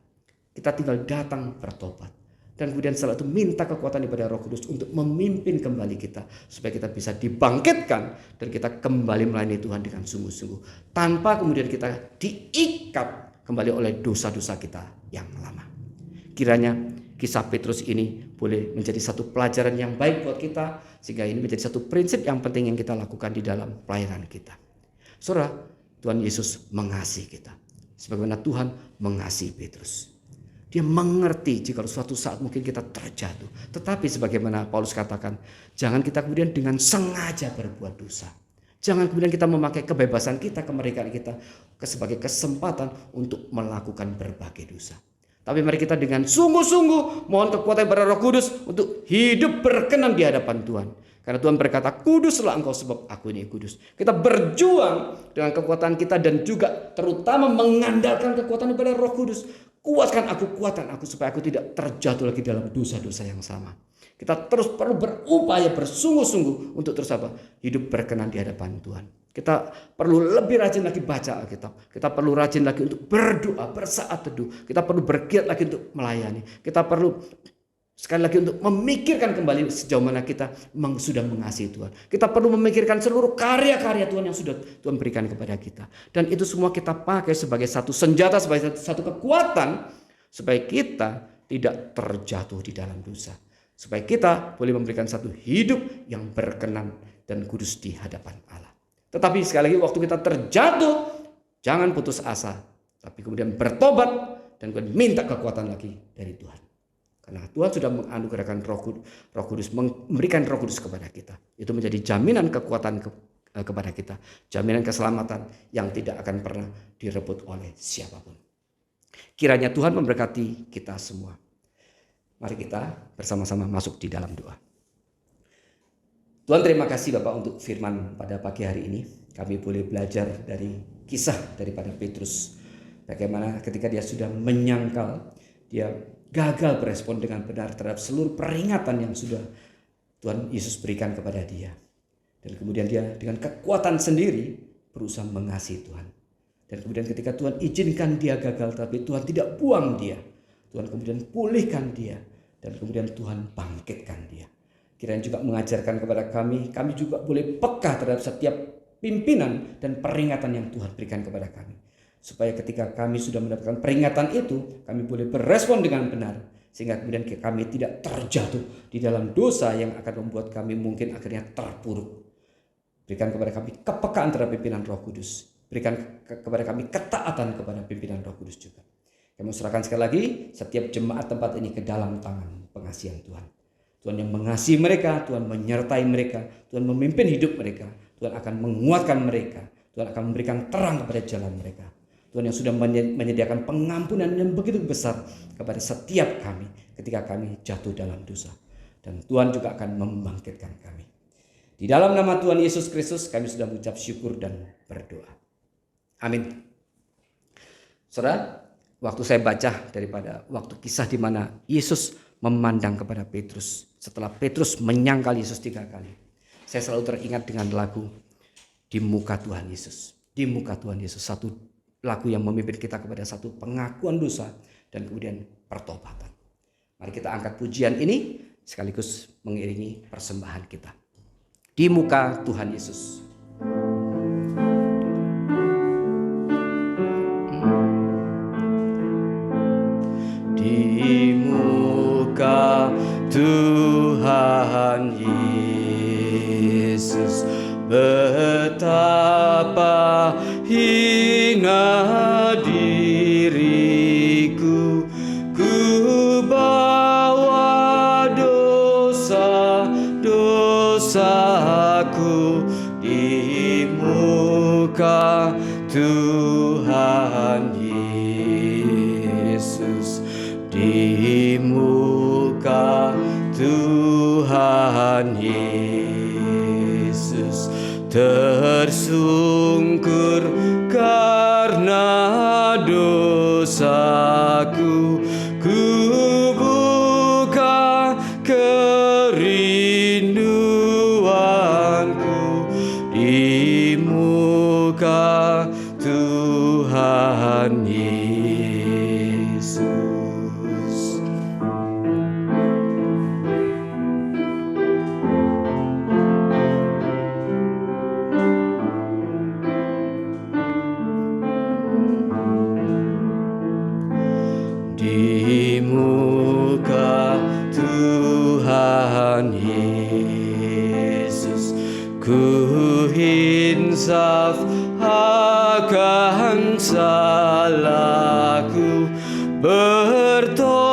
Kita tinggal datang bertobat. Dan kemudian setelah itu minta kekuatan daripada Roh Kudus untuk memimpin kembali kita. Supaya kita bisa dibangkitkan dan kita kembali melayani Tuhan dengan sungguh-sungguh. Tanpa kemudian kita diikat kembali oleh dosa-dosa kita yang lama. Kiranya kisah Petrus ini boleh menjadi satu pelajaran yang baik buat kita. Sehingga ini menjadi satu prinsip yang penting yang kita lakukan di dalam pelayanan kita. Saudara, Tuhan Yesus mengasihi kita. Sebagaimana Tuhan mengasihi Petrus. Dia mengerti jika suatu saat mungkin kita terjatuh. Tetapi sebagaimana Paulus katakan, jangan kita kemudian dengan sengaja berbuat dosa. Jangan kemudian kita memakai kebebasan kita, kemerdekaan kita sebagai kesempatan untuk melakukan berbagai dosa. Tapi mari kita dengan sungguh-sungguh mohon kekuatan kepada Roh Kudus untuk hidup berkenan di hadapan Tuhan. Karena Tuhan berkata, kuduslah engkau sebab aku ini kudus. Kita berjuang dengan kekuatan kita dan juga terutama mengandalkan kekuatan kepada Roh Kudus. Kuatkan aku supaya aku tidak terjatuh lagi dalam dosa-dosa yang sama. Kita terus perlu berupaya bersungguh-sungguh untuk terus hidup berkenan di hadapan Tuhan. Kita perlu lebih rajin lagi baca Alkitab. Kita perlu rajin lagi untuk berdoa, bersaat teduh. Kita perlu bergiat lagi untuk melayani. Kita perlu sekali lagi untuk memikirkan kembali sejauh mana kita sudah mengasihi Tuhan. Kita perlu memikirkan seluruh karya-karya Tuhan yang sudah Tuhan berikan kepada kita. Dan itu semua kita pakai sebagai satu senjata, sebagai satu kekuatan. Supaya kita tidak terjatuh di dalam dosa. Supaya kita boleh memberikan satu hidup yang berkenan dan kudus di hadapan Allah. Tetapi sekali lagi waktu kita terjatuh, jangan putus asa. Tapi kemudian bertobat dan kemudian minta kekuatan lagi dari Tuhan. Karena Tuhan sudah menganugerahkan Roh Kudus, memberikan Roh Kudus kepada kita. Itu menjadi jaminan kekuatan kepada kita. Jaminan keselamatan yang tidak akan pernah direbut oleh siapapun. Kiranya Tuhan memberkati kita semua. Mari kita bersama-sama masuk di dalam doa. Tuhan, terima kasih Bapak untuk firman pada pagi hari ini. Kami boleh belajar dari kisah daripada Petrus. Bagaimana ketika dia sudah menyangkal, dia gagal berespon dengan benar terhadap seluruh peringatan yang sudah Tuhan Yesus berikan kepada dia. Dan kemudian dia dengan kekuatan sendiri berusaha mengasihi Tuhan. Dan kemudian ketika Tuhan izinkan dia gagal, tapi Tuhan tidak buang dia. Tuhan kemudian pulihkan dia. Dan kemudian Tuhan bangkitkan dia. Kiranya juga mengajarkan kepada kami juga boleh peka terhadap setiap pimpinan dan peringatan yang Tuhan berikan kepada kami. Supaya ketika kami sudah mendapatkan peringatan itu, kami boleh berespon dengan benar. Sehingga kemudian kami tidak terjatuh di dalam dosa yang akan membuat kami mungkin akhirnya terpuruk. Berikan kepada kami kepekaan terhadap pimpinan Roh Kudus. Berikan kepada kami ketaatan kepada pimpinan Roh Kudus juga. Kami serahkan sekali lagi setiap jemaat tempat ini ke dalam tangan pengasihan Tuhan. Tuhan yang mengasihi mereka, Tuhan menyertai mereka, Tuhan memimpin hidup mereka, Tuhan akan menguatkan mereka, Tuhan akan memberikan terang kepada jalan mereka. Tuhan yang sudah menyediakan pengampunan yang begitu besar kepada setiap kami ketika kami jatuh dalam dosa. Dan Tuhan juga akan membangkitkan kami. Di dalam nama Tuhan Yesus Kristus kami sudah mengucap syukur dan berdoa. Amin. Saudara, waktu saya baca daripada waktu kisah di mana Yesus memandang kepada Petrus setelah Petrus menyangkal Yesus 3 kali, saya selalu teringat dengan lagu Di Muka Tuhan Yesus. Di Muka Tuhan Yesus, satu lagu yang memimpin kita kepada satu pengakuan dosa dan kemudian pertobatan. Mari kita angkat pujian ini sekaligus mengiringi persembahan kita. Di Muka Tuhan Yesus. Di muka Tuhan Yesus, betapa hina diriku, ku bawa dosa-dosaku di muka Tuhan Yesus. Di muka Tuhan Yesus, tersungkur karena dosaku, ku buka kerinduanku di muka Tuhan Yesus. Di muka Tuhan Yesus, ku insaf akan salahku, bertobat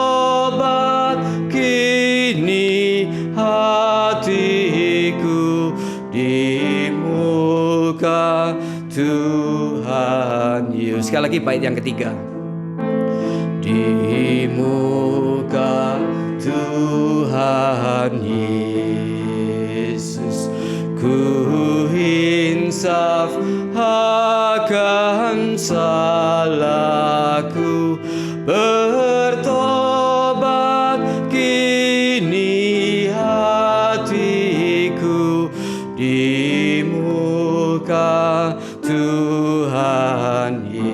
kini hatiku di muka Tuhan Yesus. Sekali lagi bait yang ketiga. Di muka Tuhan Yesus, ku insaf akan salahku, bertobat kini hatiku di muka Tuhan Yesus.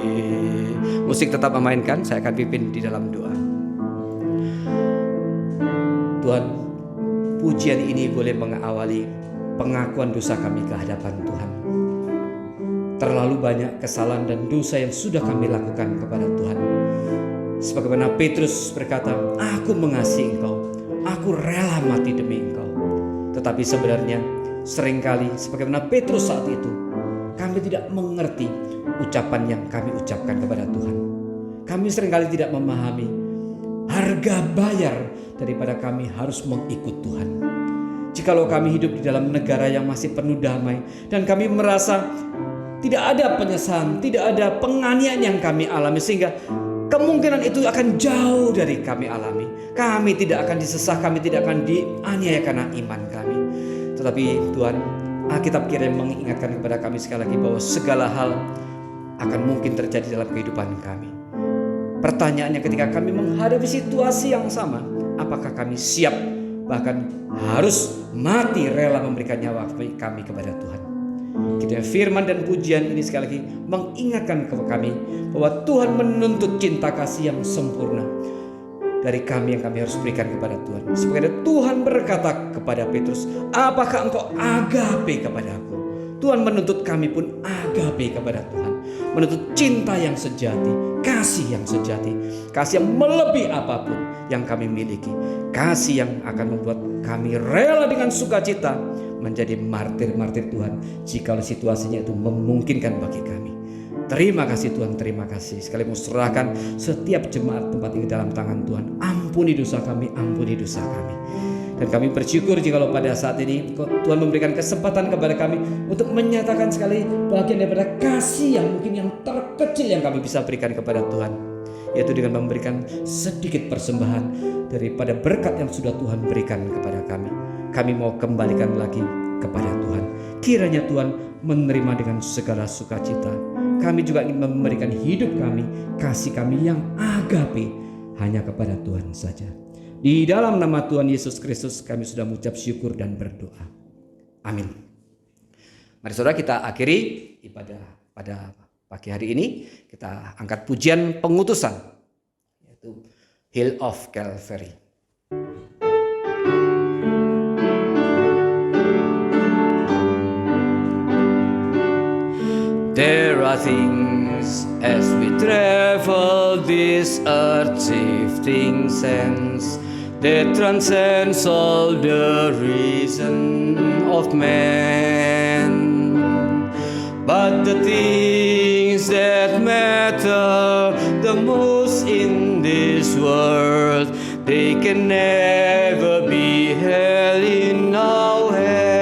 Musik tetap memainkan, saya akan pimpin di dalam doa. Tuhan, pujian ini boleh mengawali pengakuan dosa kami ke hadapan Tuhan. Terlalu banyak kesalahan dan dosa yang sudah kami lakukan kepada Tuhan. Sebagaimana Petrus berkata, aku mengasihi Engkau, aku rela mati demi Engkau. Tetapi sebenarnya seringkali sebagaimana Petrus saat itu, kami tidak mengerti ucapan yang kami ucapkan kepada Tuhan. Kami seringkali tidak memahami harga bayar daripada kami harus mengikut Tuhan. Jikalau kami hidup di dalam negara yang masih penuh damai dan kami merasa tidak ada penyesalan, tidak ada penganiayaan yang kami alami, sehingga kemungkinan itu akan jauh dari kami alami. Kami tidak akan disesah, kami tidak akan dianiaya karena iman kami. Tetapi Tuhan, Alkitab kirim mengingatkan kepada kami sekali lagi bahwa segala hal akan mungkin terjadi dalam kehidupan kami. Pertanyaannya, ketika kami menghadapi situasi yang sama, apakah kami siap bahkan harus mati rela memberikan nyawa kami kepada Tuhan? Kita firman dan pujian ini sekali lagi mengingatkan kepada kami bahwa Tuhan menuntut cinta kasih yang sempurna dari kami yang kami harus berikan kepada Tuhan. Sebagai Tuhan berkata kepada Petrus, apakah engkau agape kepada aku? Tuhan menuntut kami pun agape kepada Tuhan, menuntut cinta yang sejati, kasih yang sejati, kasih yang melebihi apapun yang kami miliki, kasih yang akan membuat kami rela dengan sukacita menjadi martir-martir Tuhan jika situasinya itu memungkinkan bagi kami. Terima kasih Tuhan, terima kasih. Sekali mau serahkan setiap jemaat tempat ini dalam tangan Tuhan. Ampuni dosa kami, ampuni dosa kami. Dan kami bersyukur jikalau pada saat ini Tuhan memberikan kesempatan kepada kami untuk menyatakan sekali bagian daripada kasih yang mungkin yang terkecil yang kami bisa berikan kepada Tuhan, yaitu dengan memberikan sedikit persembahan daripada berkat yang sudah Tuhan berikan kepada kami. Kami mau kembalikan lagi kepada Tuhan. Kiranya Tuhan menerima dengan segala sukacita. Kami juga ingin memberikan hidup kami, kasih kami yang agape hanya kepada Tuhan saja. Di dalam nama Tuhan Yesus Kristus kami sudah mengucap syukur dan berdoa. Amin. Mari saudara, kita akhiri ibadah pada pagi hari ini. Kita angkat pujian pengutusan, yaitu Hill of Calvary. There are things as we travel this earth-shifting sands that transcends all the reason of man. But the things that matter the most in this world, they can never be held in our hand.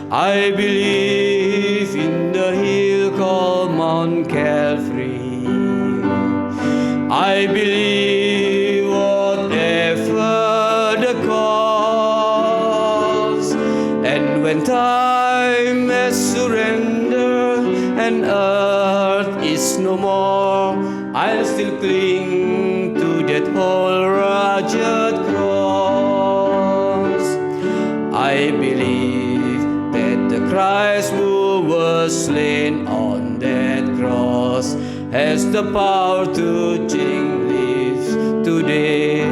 I believe in the hill called Mount Calvary. I believe whatever the cost, and when time has surrendered and earth is no more, I'll still cling to that whole rugged cross. I believe that the Christ who was slain on that cross has the power to change lives today.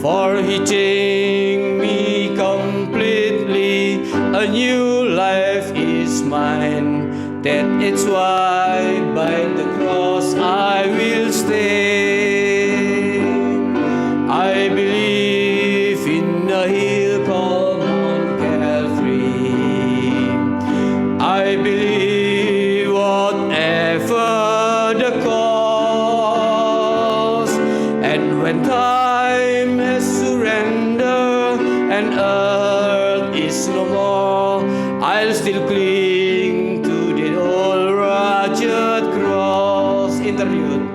For he changed me completely, a new life is mine. That it's why by the cross I will stay. I believe in the hill called Mount Calvary. I believe whatever the cost, and when time has surrendered and earth is no more, I'll still cling to the old rugged cross. Interlude.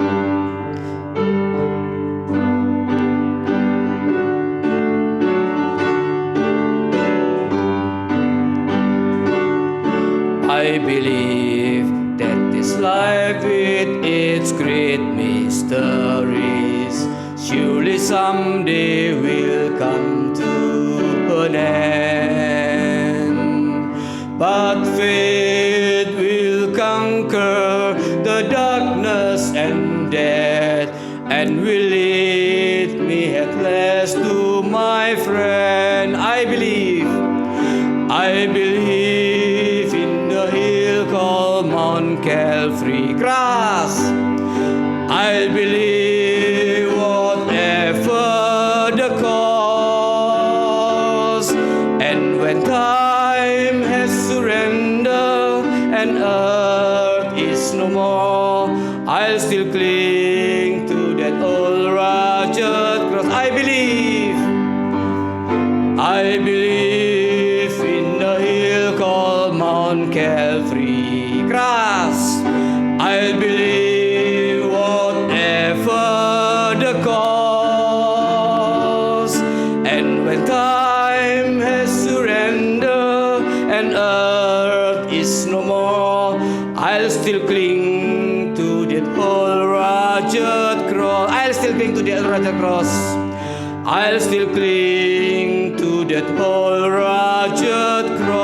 I believe that this life with its great mysteries surely someday will come to an end. But faith will conquer the darkness and death, and will lead me at last to my friend. I believe in the hill called Mount Calvary Cross. I believe whatever the cost, and when time has surrendered and earth is no more, I'll still cling to that old rugged cross. I believe in the hill called Mount Calvary Cross. I believe whatever the cost, and when time has surrendered and earth is no more, I'll still cling to that old rugged cross. I'll still cling to that rugged cross. I'll still cling to that old rugged cross.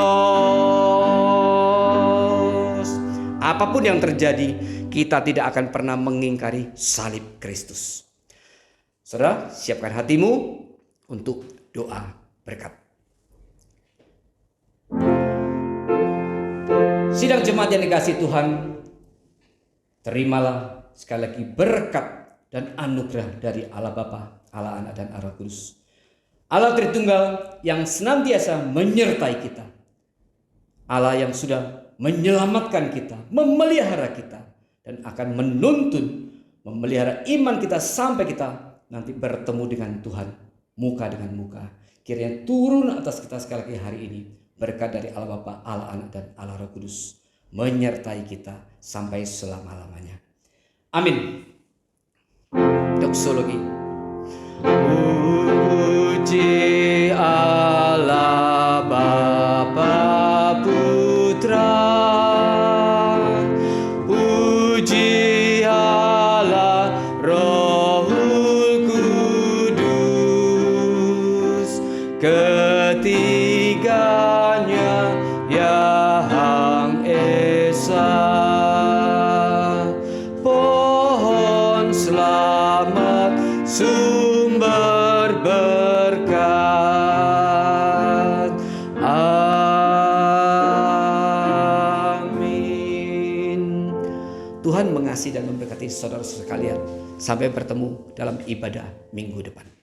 Apapun yang terjadi, kita tidak akan pernah mengingkari salib Kristus. Saudara, siapkan hatimu untuk doa berkat. Sidang jemaat yang dikasihi Tuhan, terimalah sekali lagi berkat dan anugerah dari Allah Bapa, Allah Anak dan Allah Kudus. Allah Tritunggal yang senantiasa menyertai kita. Allah yang sudah menyelamatkan kita, memelihara kita, dan akan menuntun, memelihara iman kita sampai kita nanti bertemu dengan Tuhan muka dengan muka. Kiranya turun atas kita sekali lagi hari ini berkat dari Allah Bapa, Allah Anak dan Allah Roh Kudus, menyertai kita sampai selama-lamanya. Amin. Doksologi. Puji sumber berkat. Amin. Tuhan mengasihi dan memberkati saudara sekalian. Sampai bertemu dalam ibadah minggu depan.